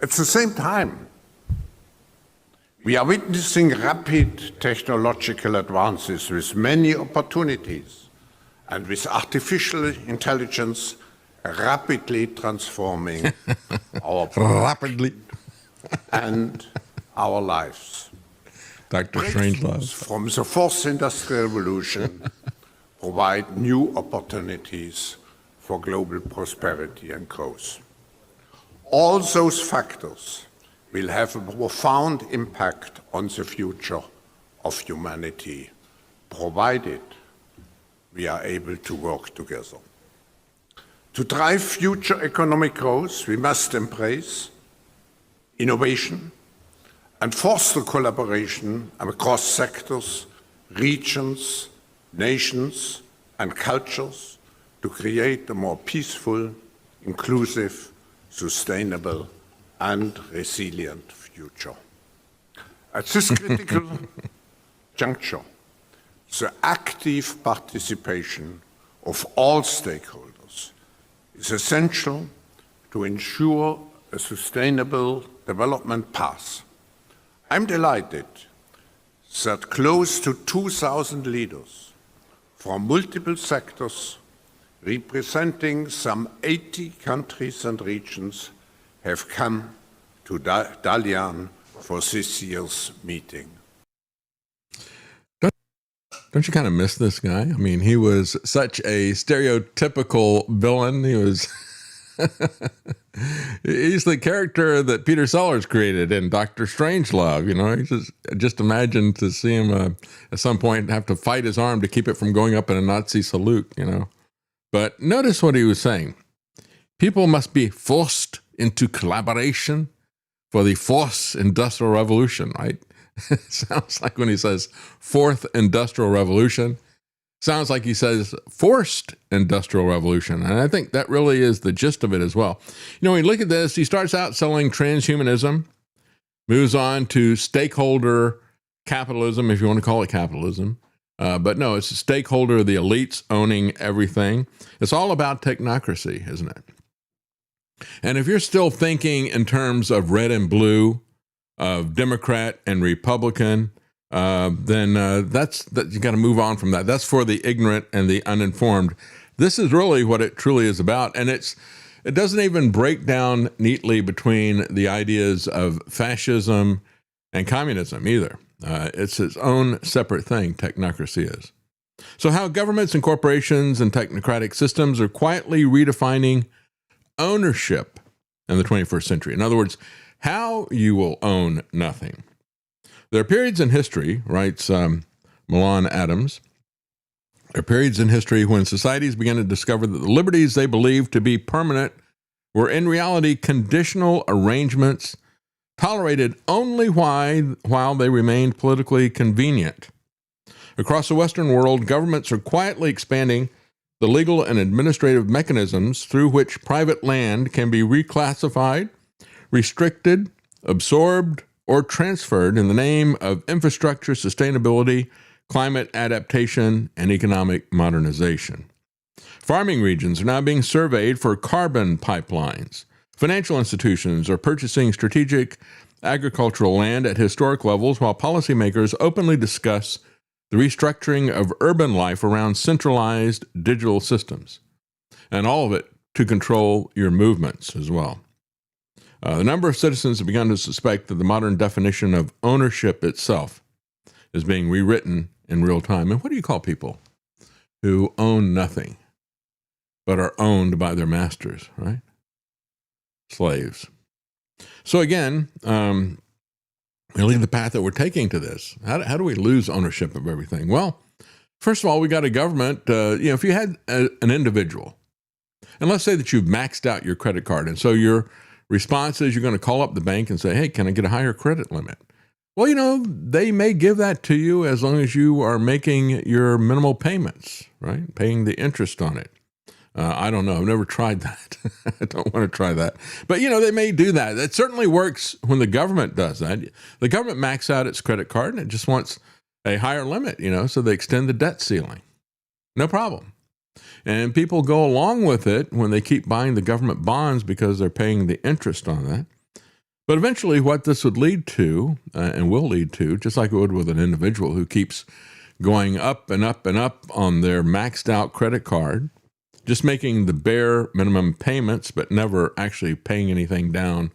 At the same time, we are witnessing rapid technological advances with many opportunities and with artificial intelligence rapidly transforming our Rapidly. and our lives. Dr. Breakthroughs Strangelove. from the fourth industrial revolution provide new opportunities for global prosperity and growth. All those factors will have a profound impact on the future of humanity, provided we are able to work together. To drive future economic growth, we must embrace innovation and foster collaboration across sectors, regions, nations, and cultures to create a more peaceful, inclusive, sustainable, and resilient future. At this critical juncture, the active participation of all stakeholders is essential to ensure a sustainable development path. I'm delighted that close to 2,000 leaders from multiple sectors, representing some 80 countries and regions, have come to Dalian for this year's meeting. Don't you kind of miss this guy? I mean, he was such a stereotypical villain. He was he's the character that Peter Sellers created in Dr. Strangelove. You know, just imagine to see him at some point have to fight his arm to keep it from going up in a Nazi salute, you know. But notice what he was saying. People must be forced into collaboration for the fourth industrial revolution, right? Sounds like when he says fourth industrial revolution, sounds like he says forced industrial revolution. And I think that really is the gist of it as well. You know, when you look at this, he starts out selling transhumanism, moves on to stakeholder capitalism, if you want to call it capitalism. But no, it's a stakeholder, the elites owning everything. It's all about technocracy, isn't it? And if you're still thinking in terms of red and blue, of Democrat and Republican, then you got to move on from that. That's for the ignorant and the uninformed. This is really what it truly is about. And it doesn't even break down neatly between the ideas of fascism and communism either. It's its own separate thing, technocracy is. So how governments and corporations and technocratic systems are quietly redefining ownership in the 21st century. In other words, how you will own nothing. There are periods in history, writes Milan Adams, there are periods in history when societies began to discover that the liberties they believed to be permanent were in reality conditional arrangements tolerated only while they remained politically convenient. Across the Western world, governments are quietly expanding the legal and administrative mechanisms through which private land can be reclassified, restricted, absorbed, or transferred in the name of infrastructure sustainability, climate adaptation, and economic modernization. Farming regions are now being surveyed for carbon pipelines. Financial institutions are purchasing strategic agricultural land at historic levels while policymakers openly discuss the restructuring of urban life around centralized digital systems, and all of it to control your movements as well. The number of citizens have begun to suspect that the modern definition of ownership itself is being rewritten in real time. And what do you call people who own nothing but are owned by their masters, right? Slaves. So again, really the path that we're taking to this, how do we lose ownership of everything? Well, first of all, we got a government, if you had an individual, and let's say that you've maxed out your credit card, and so your response is you're going to call up the bank and say, hey, can I get a higher credit limit? Well, they may give that to you as long as you are making your minimal payments, right? Paying the interest on it. I don't know. I've never tried that. I don't want to try that. But, they may do that. It certainly works when the government does that. The government maxes out its credit card and it just wants a higher limit, so they extend the debt ceiling. No problem. And people go along with it when they keep buying the government bonds because they're paying the interest on that. But eventually what this would lead to, and will lead to, just like it would with an individual who keeps going up and up and up on their maxed out credit card, just making the bare minimum payments, but never actually paying anything down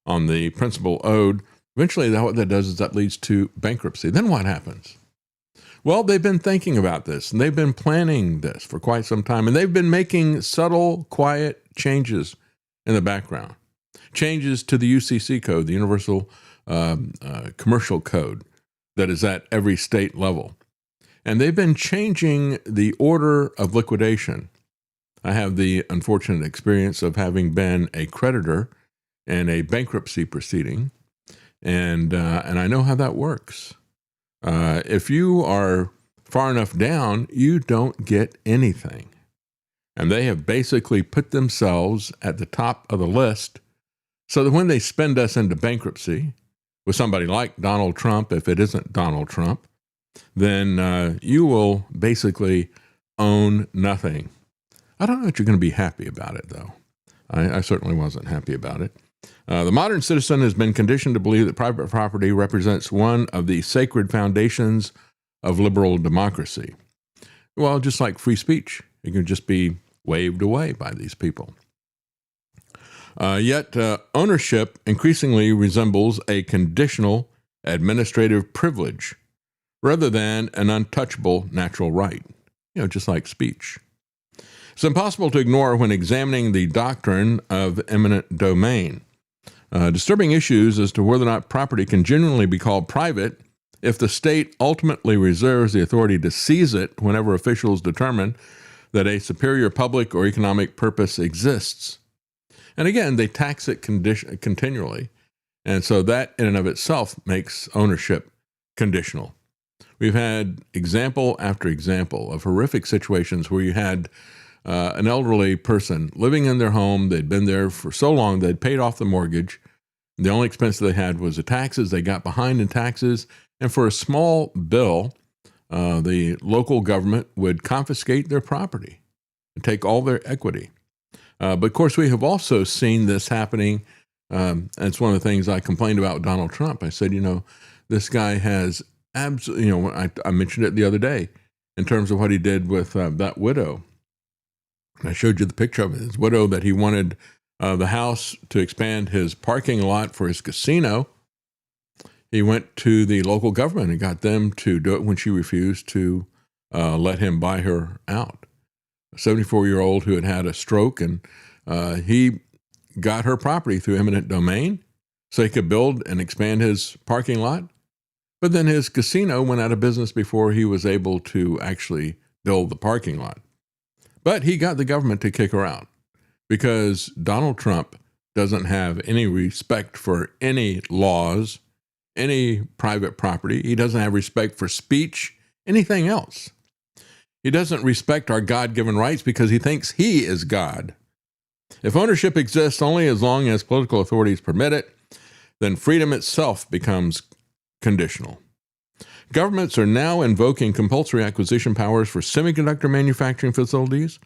on the principal owed, eventually what that does is that leads to bankruptcy. Then what happens? Well, they've been thinking about this, and they've been planning this for quite some time, and they've been making subtle, quiet changes in the background. Changes to the UCC code, the Universal Commercial Code, that is at every state level. And they've been changing the order of liquidation. I have the unfortunate experience of having been a creditor in a bankruptcy proceeding, and I know how that works. If you are far enough down, you don't get anything. And they have basically put themselves at the top of the list so that when they spend us into bankruptcy with somebody like Donald Trump, if it isn't Donald Trump, then you will basically own nothing. I don't know that you're going to be happy about it, though. I certainly wasn't happy about it. The modern citizen has been conditioned to believe that private property represents one of the sacred foundations of liberal democracy. Well, just like free speech, it can just be waved away by these people. Yet ownership increasingly resembles a conditional administrative privilege rather than an untouchable natural right, just like speech. It's impossible to ignore when examining the doctrine of eminent domain. Disturbing issues as to whether or not property can genuinely be called private if the state ultimately reserves the authority to seize it whenever officials determine that a superior public or economic purpose exists. And again, they tax it continually. And so that in and of itself makes ownership conditional. We've had example after example of horrific situations where you had an elderly person living in their home. They'd been there for so long, they'd paid off the mortgage. The only expense they had was the taxes. They got behind in taxes. And for a small bill, the local government would confiscate their property and take all their equity. But of course, we have also seen this happening. And it's one of the things I complained about with Donald Trump. I said, this guy has absolutely, I mentioned it the other day in terms of what he did with that widow. I showed you the picture of his widow that he wanted the house to expand his parking lot for his casino. He went to the local government and got them to do it when she refused to let him buy her out. A 74-year-old who had had a stroke, and he got her property through eminent domain so he could build and expand his parking lot. But then his casino went out of business before he was able to actually build the parking lot. But he got the government to kick her out because Donald Trump doesn't have any respect for any laws, any private property. He doesn't have respect for speech, anything else. He doesn't respect our God-given rights because he thinks he is God. If ownership exists only as long as political authorities permit it, then freedom itself becomes conditional. Governments are now invoking compulsory acquisition powers for semiconductor manufacturing facilities,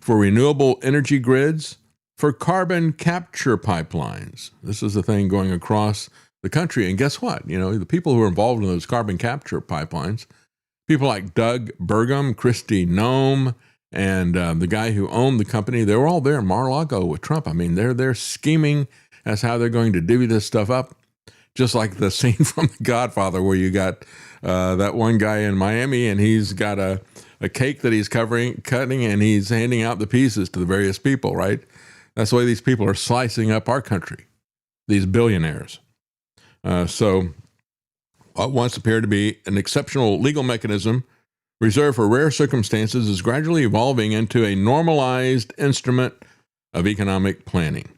for renewable energy grids, for carbon capture pipelines. This is the thing going across the country. And guess what? You know, the people who are involved in those carbon capture pipelines, people like Doug Burgum, Kristi Noem, and the guy who owned the company, they were all there in Mar-a-Lago with Trump. I mean, they're there scheming as how they're going to divvy this stuff up, just like the scene from The Godfather where you got that one guy in Miami and he's got a cake that he's cutting, and he's handing out the pieces to the various people, right? That's the way these people are slicing up our country, these billionaires. So what once appeared to be an exceptional legal mechanism reserved for rare circumstances is gradually evolving into a normalized instrument of economic planning.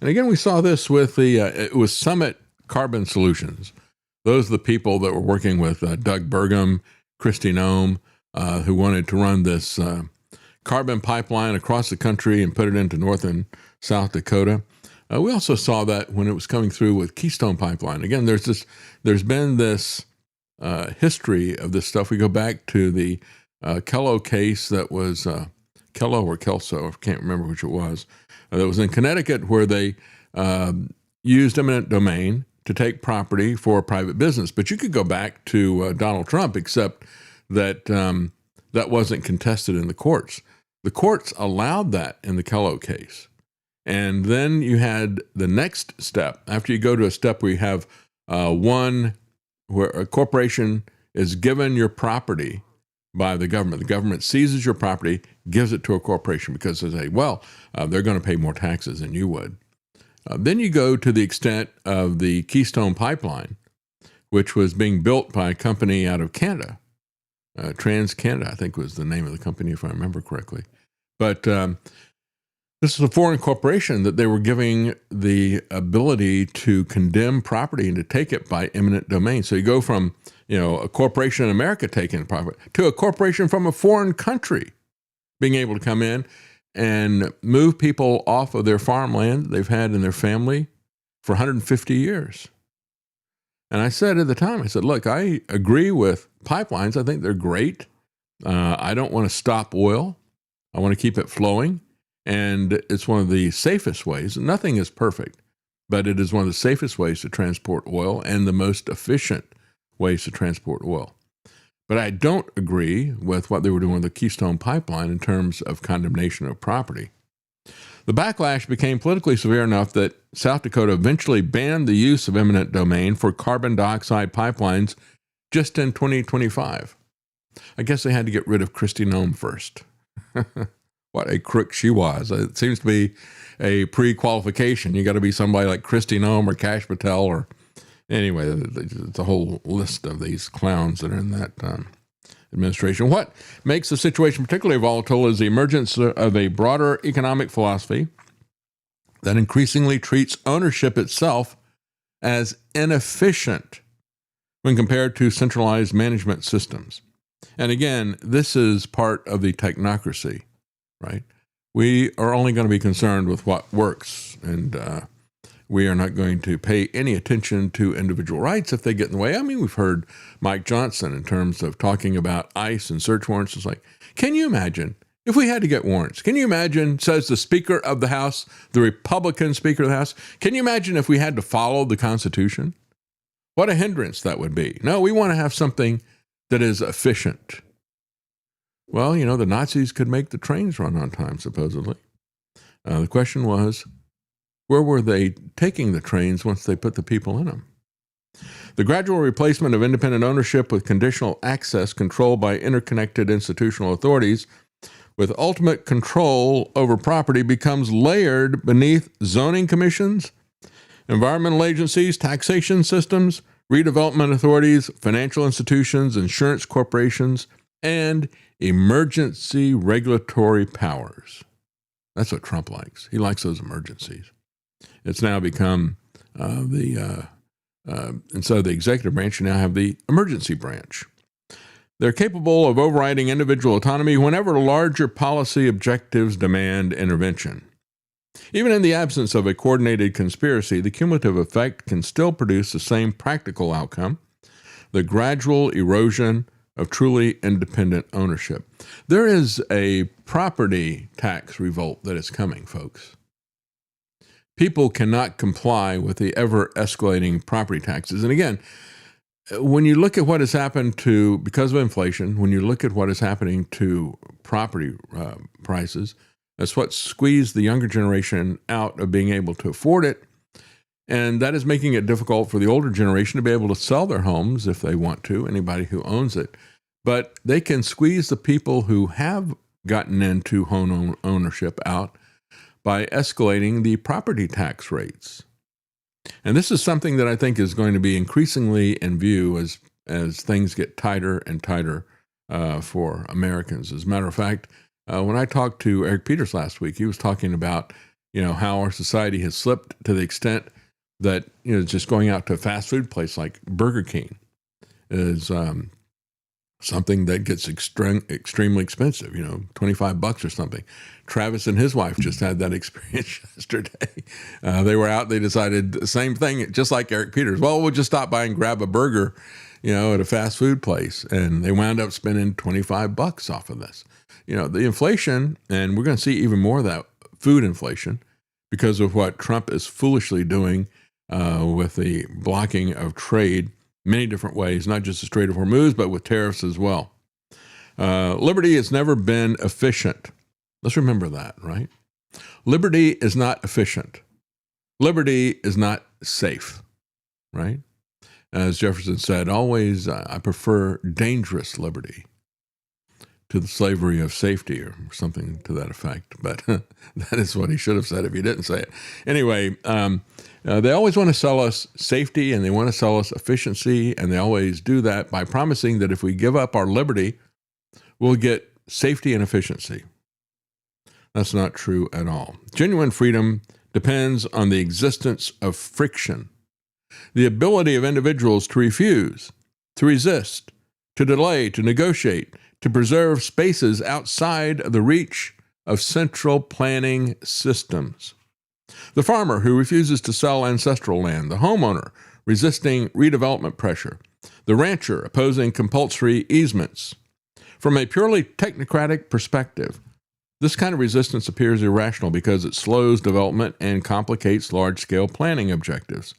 And again, we saw this with it was Summit Carbon Solutions. Those are the people that were working with Doug Burgum, Kristi Noem, who wanted to run this carbon pipeline across the country and put it into North and South Dakota. We also saw that when it was coming through with Keystone Pipeline. Again, there's been this history of this stuff. We go back to the Kello case that was Kello or Kelso, I can't remember which it was. That was in Connecticut, where they used eminent domain to take property for a private business. But you could go back to Donald Trump, except that that wasn't contested in the courts. The courts allowed that in the Kello case. And then you had the next step. After you go to a step where you have one where a corporation is given your property by the government seizes your property, gives it to a corporation because they say, well, they're going to pay more taxes than you would. Then you go to the extent of the Keystone Pipeline, which was being built by a company out of Canada. TransCanada, I think was the name of the company, if I remember correctly. But this is a foreign corporation that they were giving the ability to condemn property and to take it by eminent domain. So you go from, a corporation in America taking property to a corporation from a foreign country being able to come in and move people off of their farmland they've had in their family for 150 years. And I said at the time, I said, look, I agree with pipelines. I think they're great. I don't want to stop oil. I want to keep it flowing. And it's one of the safest ways. Nothing is perfect, but it is one of the safest ways to transport oil and the most efficient ways to transport oil. But I don't agree with what they were doing with the Keystone Pipeline in terms of condemnation of property. The backlash became politically severe enough that South Dakota eventually banned the use of eminent domain for carbon dioxide pipelines just in 2025. I guess they had to get rid of Kristi Noem first. What a crook she was. It seems to be a pre-qualification. You got to be somebody like Kristi Noem or Kash Patel or anyway, it's a whole list of these clowns that are in that administration. What makes the situation particularly volatile is the emergence of a broader economic philosophy that increasingly treats ownership itself as inefficient when compared to centralized management systems. And again, this is part of the technocracy, right? We are only going to be concerned with what works, and we are not going to pay any attention to individual rights if they get in the way. I mean, we've heard Mike Johnson in terms of talking about ICE and search warrants. It's like, can you imagine if we had to get warrants? Can you imagine, says the Speaker of the House, the Republican Speaker of the House, can you imagine if we had to follow the Constitution? What a hindrance that would be. No, we want to have something that is efficient. Well, the Nazis could make the trains run on time, supposedly. The question was, where were they taking the trains once they put the people in them? The gradual replacement of independent ownership with conditional access controlled by interconnected institutional authorities with ultimate control over property becomes layered beneath zoning commissions, environmental agencies, taxation systems, redevelopment authorities, financial institutions, insurance corporations, and emergency regulatory powers. That's what Trump likes. He likes those emergencies. It's now become instead of the executive branch, you now have the emergency branch. They're capable of overriding individual autonomy whenever larger policy objectives demand intervention. Even in the absence of a coordinated conspiracy, the cumulative effect can still produce the same practical outcome, the gradual erosion of truly independent ownership. There is a property tax revolt that is coming, folks. People cannot comply with the ever-escalating property taxes. And again, when you look at what has happened because of inflation, when you look at what is happening to property prices, that's what squeezed the younger generation out of being able to afford it. And that is making it difficult for the older generation to be able to sell their homes if they want to, anybody who owns it. But they can squeeze the people who have gotten into home ownership out by escalating the property tax rates. And this is something that I think is going to be increasingly in view as things get tighter and tighter for Americans. As a matter of fact, when I talked to Eric Peters last week, he was talking about, how our society has slipped to the extent that, just going out to a fast food place like Burger King is something that gets extremely expensive, $25 or something. Travis and his wife just had that experience yesterday. They were out, they decided the same thing, just like Eric Peters. Well, we'll just stop by and grab a burger, at a fast food place. And they wound up spending $25 off of this. The inflation, and we're going to see even more of that food inflation because of what Trump is foolishly doing with the blocking of trade many different ways, not just the Strait of Hormuz, but with tariffs as well. Liberty has never been efficient. Let's remember that, right? Liberty is not efficient. Liberty is not safe, right? As Jefferson said, always, I prefer dangerous liberty to the slavery of safety, or something to that effect. But that is what he should have said if he didn't say it. Anyway, they always want to sell us safety, and they want to sell us efficiency, and they always do that by promising that if we give up our liberty, we'll get safety and efficiency. That's not true at all. Genuine freedom depends on the existence of friction, the ability of individuals to refuse, to resist, to delay, to negotiate, to preserve spaces outside the reach of central planning systems. The farmer who refuses to sell ancestral land, the homeowner resisting redevelopment pressure, the rancher opposing compulsory easements. From a purely technocratic perspective, this kind of resistance appears irrational because it slows development and complicates large-scale planning objectives.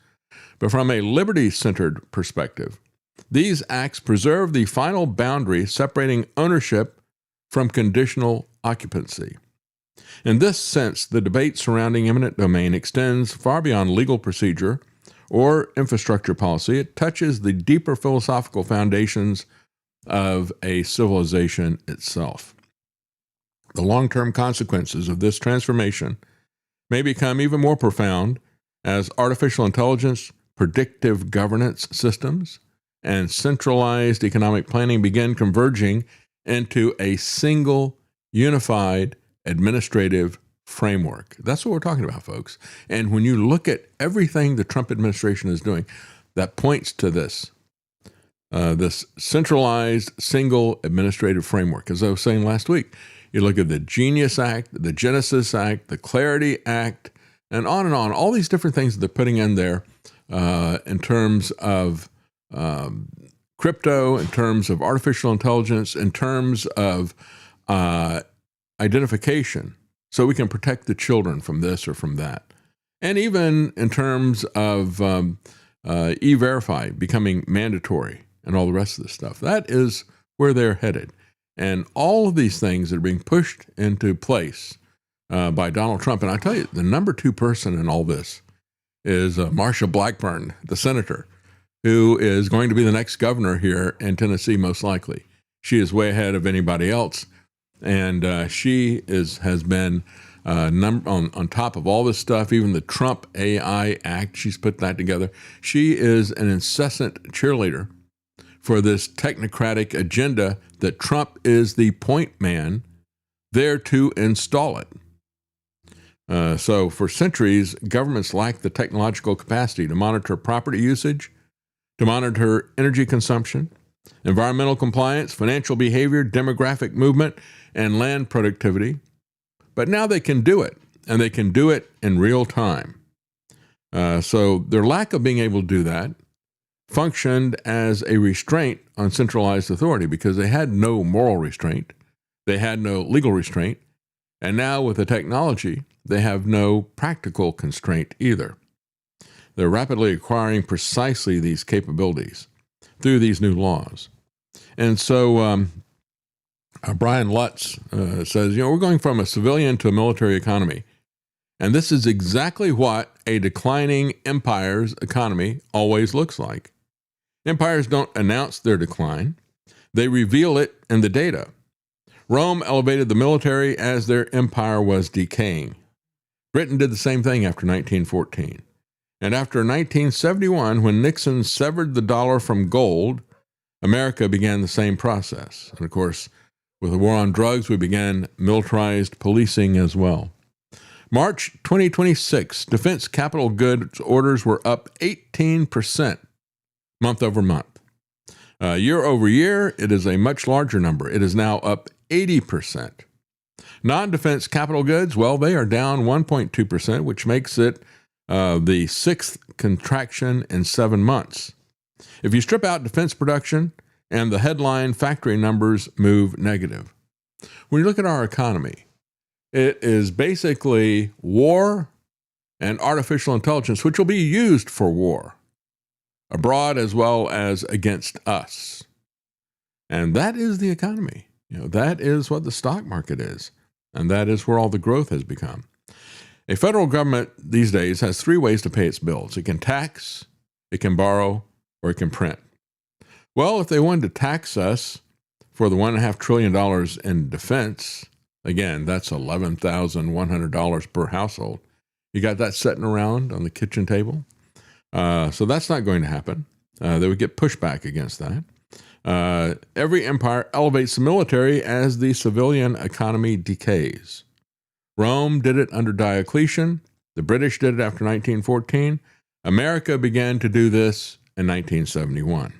But from a liberty-centered perspective, these acts preserve the final boundary separating ownership from conditional occupancy. In this sense, the debate surrounding eminent domain extends far beyond legal procedure or infrastructure policy. It touches the deeper philosophical foundations of a civilization itself. The long-term consequences of this transformation may become even more profound as artificial intelligence, predictive governance systems, and centralized economic planning begin converging into a single, unified administrative framework. That's what we're talking about, folks. And when you look at everything the Trump administration is doing, that points to this centralized, single administrative framework. As I was saying last week, you look at the Genius Act, the Genesis Act, the Clarity Act, and on, all these different things that they're putting in there in terms of crypto, in terms of artificial intelligence, in terms of identification, so we can protect the children from this or from that. And even in terms of E-Verify becoming mandatory and all the rest of this stuff. That is where they're headed. And all of these things are being pushed into place by Donald Trump. And I tell you, the number two person in all this is Marsha Blackburn, the senator, who is going to be the next governor here in Tennessee, most likely. She is way ahead of anybody else. And she has been on top of all this stuff, even the Trump AI Act, she's put that together. She is an incessant cheerleader for this technocratic agenda that Trump is the point man there to install it. So for centuries, governments lacked the technological capacity to monitor property usage, to monitor energy consumption, environmental compliance, financial behavior, demographic movement, and land productivity. But now they can do it, and they can do it in real time. So their lack of being able to do that functioned as a restraint on centralized authority because they had no moral restraint, they had no legal restraint, and now with the technology, they have no practical constraint either. They're rapidly acquiring precisely these capabilities through these new laws. And so Brian Lutz says, we're going from a civilian to a military economy. And this is exactly what a declining empire's economy always looks like. Empires don't announce their decline. They reveal it in the data. Rome elevated the military as their empire was decaying. Britain did the same thing after 1914. And after 1971, when Nixon severed the dollar from gold, America began the same process. And of course, with the war on drugs, we began militarized policing as well. March 2026, defense capital goods orders were up 18% month over month. Year over year, it is a much larger number. It is now up 80%. Non-defense capital goods, well, they are down 1.2%, which makes it the sixth contraction in 7 months. If you strip out defense production and the headline factory numbers move negative. When you look at our economy, it is basically war and artificial intelligence, which will be used for war, abroad as well as against us. And that is the economy. That is what the stock market is. And that is where all the growth has become. A federal government these days has 3 ways to pay its bills. It can tax, it can borrow, or it can print. Well, if they wanted to tax us for the $1.5 trillion in defense, again, that's $11,100 per household. You got that sitting around on the kitchen table. So that's not going to happen. They would get pushback against that. Every empire elevates the military as the civilian economy decays. Rome did it under Diocletian. The British did it after 1914. America began to do this in 1971.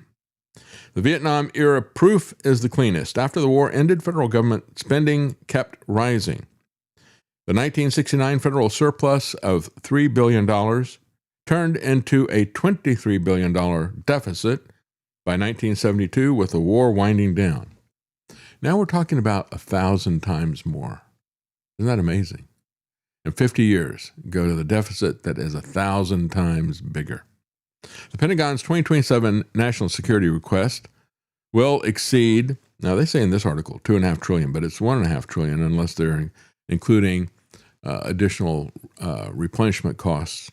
The Vietnam era proof is the cleanest. After the war ended, federal government spending kept rising. The 1969 federal surplus of $3 billion turned into a $23 billion deficit by 1972 with the war winding down. Now we're talking about 1,000 times more. Isn't that amazing? In 50 years, go to the deficit that is 1,000 times bigger. The Pentagon's 2027 national security request will exceed, now they say in this article, $2.5 trillion, but it's $1.5 trillion unless they're including additional replenishment costs.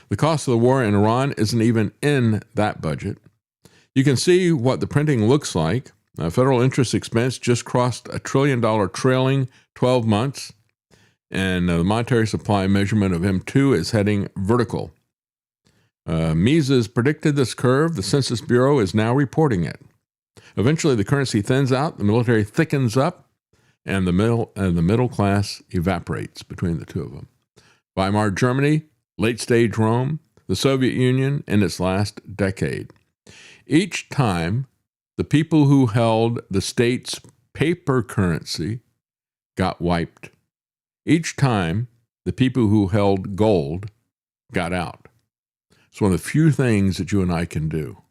The cost of the war in Iran isn't even in that budget. You can see what the printing looks like. Federal interest expense just crossed $1 trillion trailing 12 months, and the monetary supply measurement of M2 is heading vertical. Mises predicted this curve. The Census Bureau is now reporting it. Eventually, the currency thins out, the military thickens up, and the middle class evaporates between the two of them. Weimar Germany, late-stage Rome, the Soviet Union in its last decade. Each time, the people who held the state's paper currency got wiped. Each time, the people who held gold got out. It's one of the few things that you and I can do,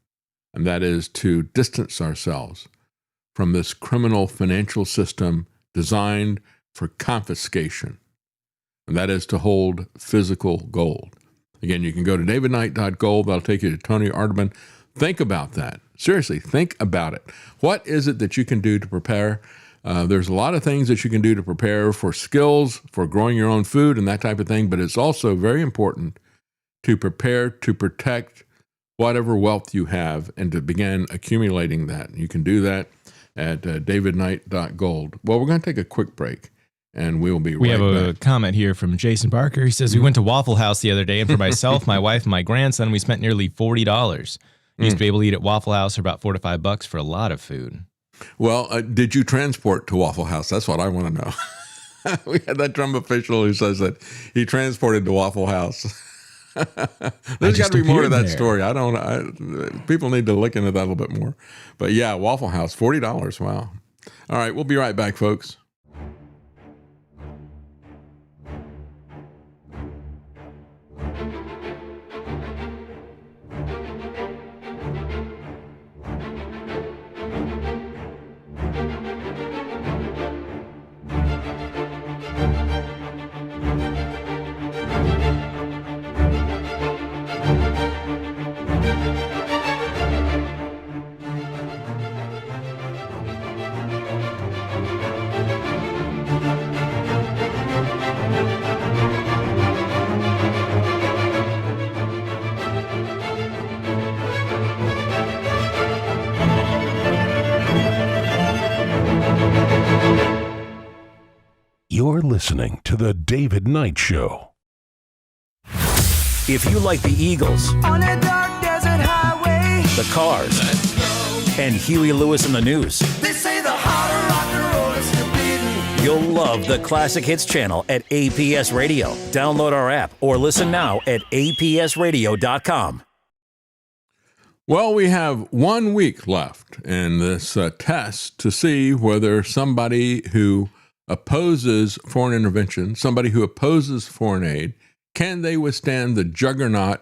and that is to distance ourselves from this criminal financial system designed for confiscation, and that is to hold physical gold. Again, you can go to davidknight.gold. That'll take you to Tony Arterburn. Think about that. Seriously, think about it. What is it that you can do to prepare? There's a lot of things that you can do to prepare for skills, for growing your own food and that type of thing, but it's also very important to prepare to protect whatever wealth you have and to begin accumulating that. You can do that at davidknight.gold. Well, we're going to take a quick break, and we will be right back. We have a comment here from Jason Barker. He says, we went to Waffle House the other day, and for myself, my wife, and my grandson, we spent nearly $40. We used to be able to eat at Waffle House for about $4 to $5 for a lot of food. Well, did you transport to Waffle House? That's what I want to know. We had that Trump official who says that he transported to Waffle House. There's got to be more to that story. People need to look into that a little bit more. But yeah, Waffle House, $40. Wow. All right, we'll be right back, folks. listening to The David Knight Show. If you like the Eagles, On a dark desert highway, the Cars, and Huey Lewis in the News, they say the heart of rock and roll is still beating. you'll love the Classic Hits channel at APS Radio. Download our app or listen now at apsradio.com. Well, we have 1 week left in this test to see whether somebody who opposes foreign intervention, somebody who opposes foreign aid, can they withstand the juggernaut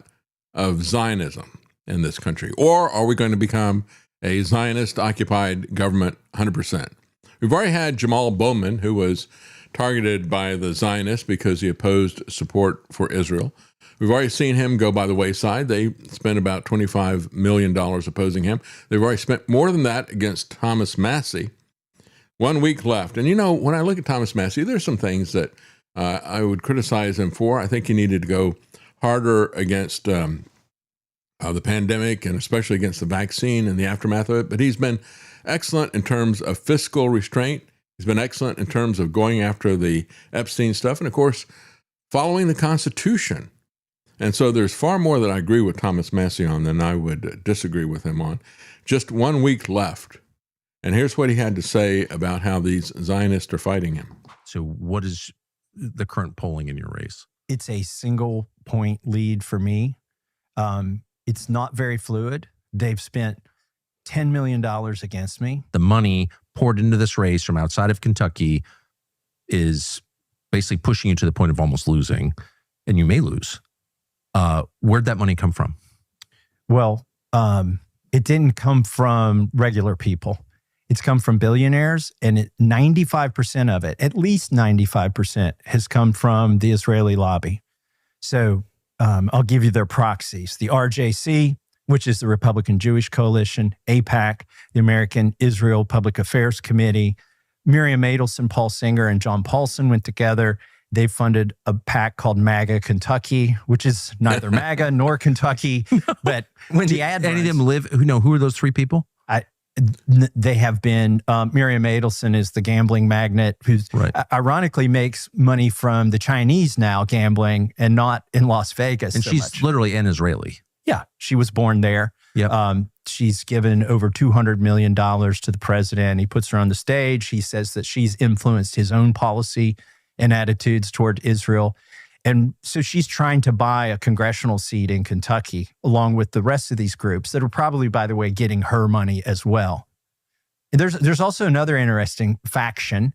of Zionism in this country? Or are we going to become a Zionist-occupied government 100%? We've already had Jamal Bowman, who was targeted by the Zionists because he opposed support for Israel. We've already seen him go by the wayside. They spent about $25 million opposing him. They've already spent more than that against Thomas Massie. 1 week left. And, you know, when I look at Thomas Massie, there's some things that I would criticize him for. I think he needed to go harder against the pandemic and especially against the vaccine and the aftermath of it. But he's been excellent in terms of fiscal restraint. He's been excellent in terms of going after the Epstein stuff. And, of course, following the Constitution. And so there's far more that I agree with Thomas Massie on than I would disagree with him on. Just 1 week left. And here's what he had to say about how these Zionists are fighting him. So what is the current polling in your race? It's a single point lead for me. It's not very fluid. They've spent $10 million against me. The money poured into this race from outside of Kentucky is basically pushing you to the point of almost losing, and you may lose. Where'd that money come from? Well, it didn't come from regular people. It's come from billionaires, and 95% of it, at least 95%, has come from the Israeli lobby. So I'll give you their proxies. The RJC, which is the Republican Jewish Coalition, AIPAC, the American Israel Public Affairs Committee, Miriam Adelson, Paul Singer, and John Paulson went together. They funded a PAC called MAGA Kentucky, which is neither MAGA nor Kentucky. But when the ad any of them live? Who are those three people? They have been, Miriam Adelson is the gambling magnate who's ironically makes money from the Chinese now gambling and not in Las Vegas. And she's literally an Israeli. Yeah, she was born there. Yep. She's given over $200 million to the president. He puts her on the stage. He says that she's influenced his own policy and attitudes toward Israel. And so she's trying to buy a congressional seat in Kentucky, along with the rest of these groups that are probably, by the way, getting her money as well. And there's also another interesting faction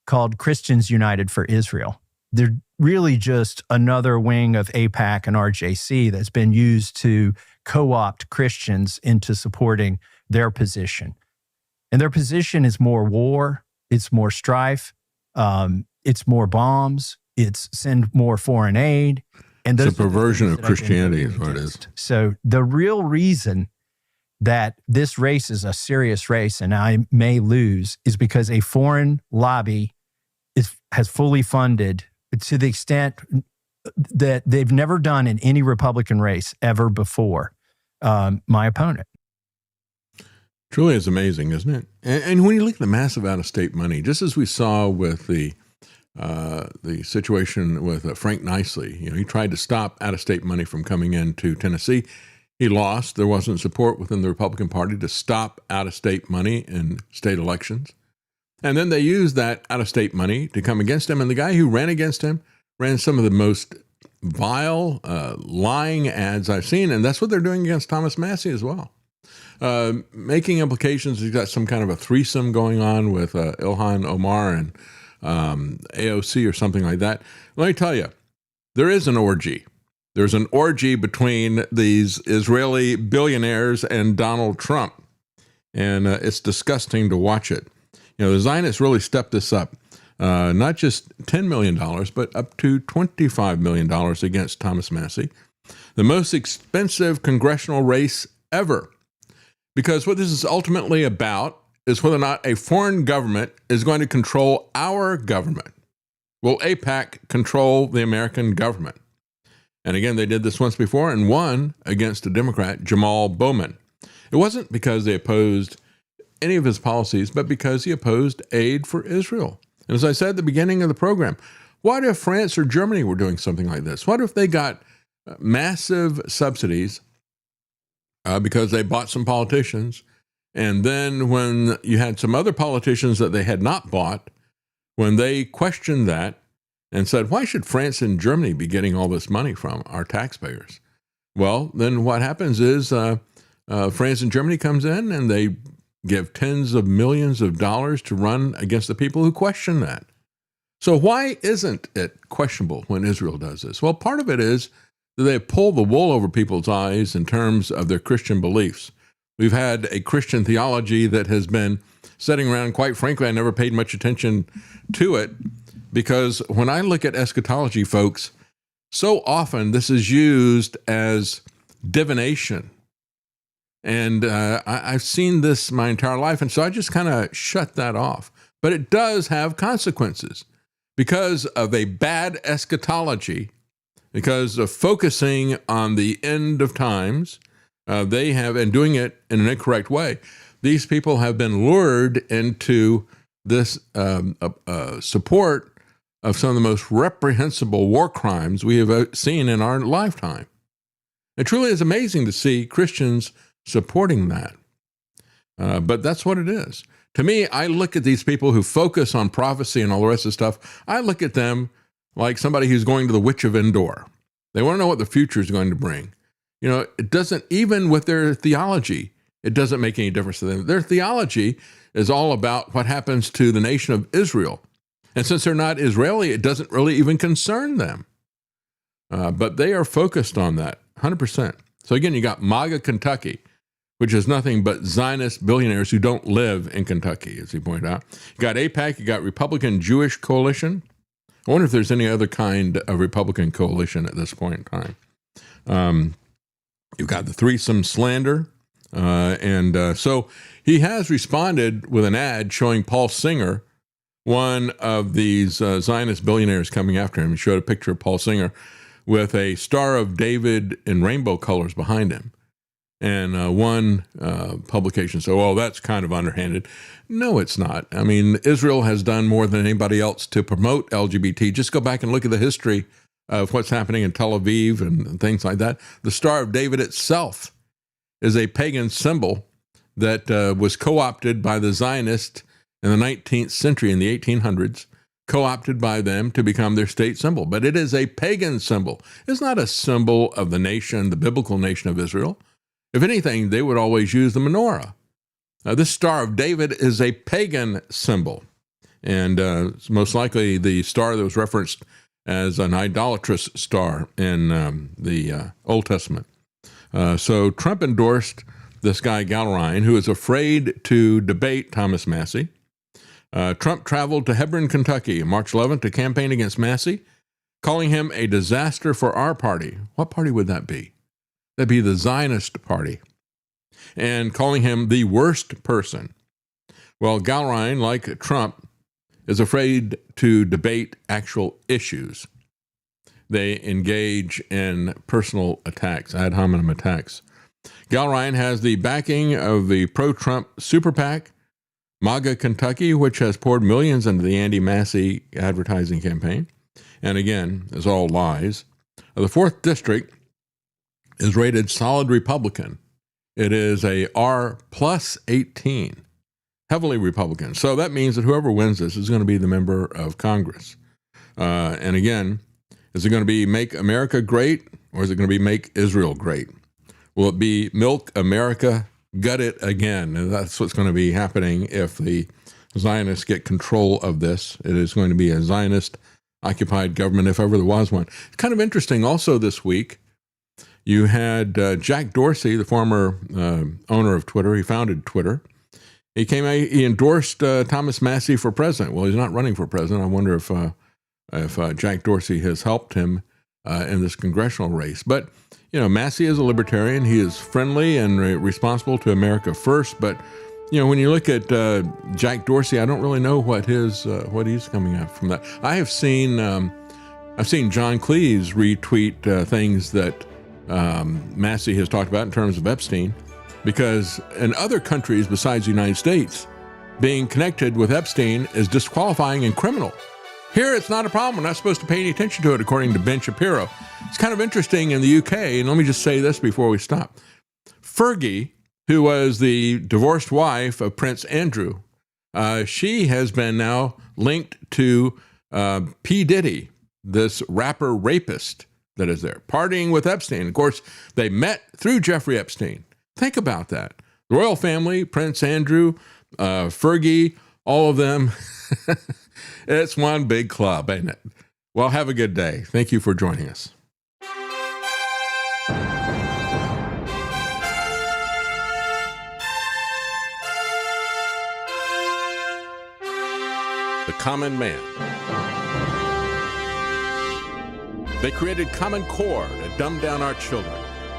called Christians United for Israel. They're really just another wing of AIPAC and RJC that's been used to co-opt Christians into supporting their position. And their position is more war, it's more strife, it's more bombs, it's send more foreign aid. And those it's a perversion of Christianity is what it is. So the real reason that this race is a serious race and I may lose is because a foreign lobby has fully funded to the extent that they've never done in any Republican race ever before my opponent. Truly is amazing, isn't it? And when you look at the massive out-of-state money, just as we saw with the situation with Frank Nicely, he tried to stop out-of-state money from coming into Tennessee. He lost. There wasn't support within the Republican Party to stop out-of-state money in state elections. And then they used that out-of-state money to come against him. And the guy who ran against him ran some of the most vile, lying ads I've seen. And that's what they're doing against Thomas Massie as well. Making implications, he's got some kind of a threesome going on with Ilhan Omar and AOC or something like that. Let me tell you, there is an orgy. There's an orgy between these Israeli billionaires and Donald Trump. And it's disgusting to watch it. The Zionists really stepped this up. Not just $10 million, but up to $25 million against Thomas Massie. The most expensive congressional race ever. Because what this is ultimately about is whether or not a foreign government is going to control our government. Will AIPAC control the American government? And again, they did this once before and won against a Democrat, Jamal Bowman. It wasn't because they opposed any of his policies, but because he opposed aid for Israel. And as I said at the beginning of the program, What if France or Germany were doing something like this? What if they got massive subsidies because they bought some politicians, and then when you had some other politicians that they had not bought, when they questioned that and said, why should France and Germany be getting all this money from our taxpayers? Well, then what happens is France and Germany comes in and they give tens of millions of dollars to run against the people who question that. So why isn't it questionable when Israel does this? Well, part of it is that they pull the wool over people's eyes in terms of their Christian beliefs. We've had a Christian theology that has been sitting around. Quite frankly, I never paid much attention to it, because when I look at eschatology, folks, so often this is used as divination. And I've seen this my entire life, and so I just kind of shut that off. But it does have consequences because of a bad eschatology, because of focusing on the end of times. They have, and doing it in an incorrect way. These people have been lured into this support of some of the most reprehensible war crimes we have seen in our lifetime. It truly is amazing to see Christians supporting that. But that's what it is. To me, I look at these people who focus on prophecy and all the rest of the stuff. I look at them like somebody who's going to the Witch of Endor. They want to know what the future is going to bring. You know, it doesn't, even with their theology, it doesn't make any difference to them. Their theology is all about what happens to the nation of Israel. And since they're not Israeli, it doesn't really even concern them. But they are focused on that 100%. So again, you got MAGA Kentucky, which is nothing but Zionist billionaires who don't live in Kentucky, as he pointed out. You got AIPAC, you got Republican Jewish Coalition. I wonder if there's any other kind of Republican coalition at this point in time. You've got the threesome slander. So he has responded with an ad showing Paul Singer, one of these Zionist billionaires, coming after him. He showed a picture of Paul Singer with a Star of David in rainbow colors behind him. And one publication said, well, that's kind of underhanded. No, it's not. I mean, Israel has done more than anybody else to promote LGBT. Just go back and look at the history of what's happening in Tel Aviv and things like that. The Star of David itself is a pagan symbol that was co-opted by the Zionists in the 19th century, in the 1800s, co-opted by them to become their state symbol. But it is a pagan symbol. It's not a symbol of the nation, the biblical nation of Israel. If anything, they would always use the menorah. This Star of David is a pagan symbol, and it's most likely the star that was referenced as an idolatrous star in the Old Testament. So Trump endorsed this guy Gallrein, who is afraid to debate Thomas Massie. Trump traveled to Hebron, Kentucky, on March 11th to campaign against Massie, calling him a disaster for our party. What party would that be? That'd be the Zionist party. And calling him the worst person. Well, Gallrein, like Trump, is afraid to debate actual issues. They engage in personal attacks, ad hominem attacks. Gallrein has the backing of the pro-Trump super PAC, MAGA Kentucky, which has poured millions into the Andy Massie advertising campaign. And again, is all lies. The 4th District is rated solid Republican. It is a R plus 18, heavily Republican. So that means that whoever wins this is going to be the member of Congress. And again, is it going to be Make America Great, or is it going to be Make Israel Great? Will it be Milk America, Gut It Again? And that's what's going to be happening if the Zionists get control of this. It is going to be a Zionist-occupied government, if ever there was one. It's kind of interesting also this week. You had Jack Dorsey, the former owner of Twitter. He founded Twitter. He endorsed Thomas Massie for president. Well, he's not running for president. I wonder if Jack Dorsey has helped him in this congressional race. But, you know, Massie is a libertarian. He is friendly and responsible to America first. But, you know, when you look at Jack Dorsey, I don't really know what he's coming at from that. I've seen John Cleese retweet things that Massie has talked about in terms of Epstein, because in other countries besides the United States, being connected with Epstein is disqualifying and criminal. Here, it's not a problem. We're not supposed to pay any attention to it, according to Ben Shapiro. It's kind of interesting in the UK, and let me just say this before we stop. Fergie, who was the divorced wife of Prince Andrew, she has been now linked to P. Diddy, this rapper rapist that is there, partying with Epstein. Of course, they met through Jeffrey Epstein. Think about that. The royal family, Prince Andrew, Fergie, all of them. It's one big club, ain't it? Well, have a good day. Thank you for joining us. The Common Man. They created Common Core to dumb down our children.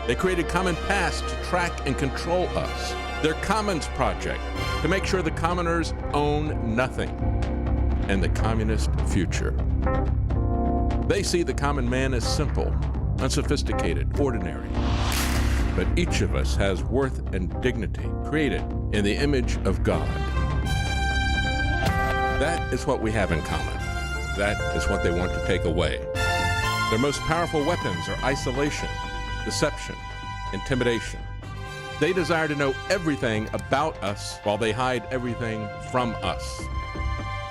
They created Common Pass to track and control us. Their Commons Project to make sure the commoners own nothing. And the communist future. They see the common man as simple, unsophisticated, ordinary. But each of us has worth and dignity created in the image of God. That is what we have in common. That is what they want to take away. Their most powerful weapons are isolation, deception, intimidation. They desire to know everything about us while they hide everything from us.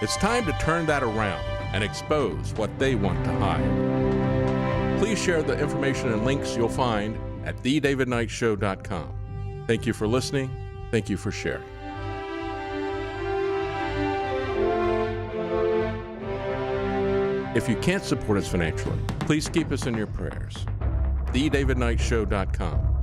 It's time to turn that around and expose what they want to hide. Please share the information and links you'll find at thedavidknightshow.com. Thank you for listening. Thank you for sharing. If you can't support us financially, please keep us in your prayers. thedavidknightshow.com.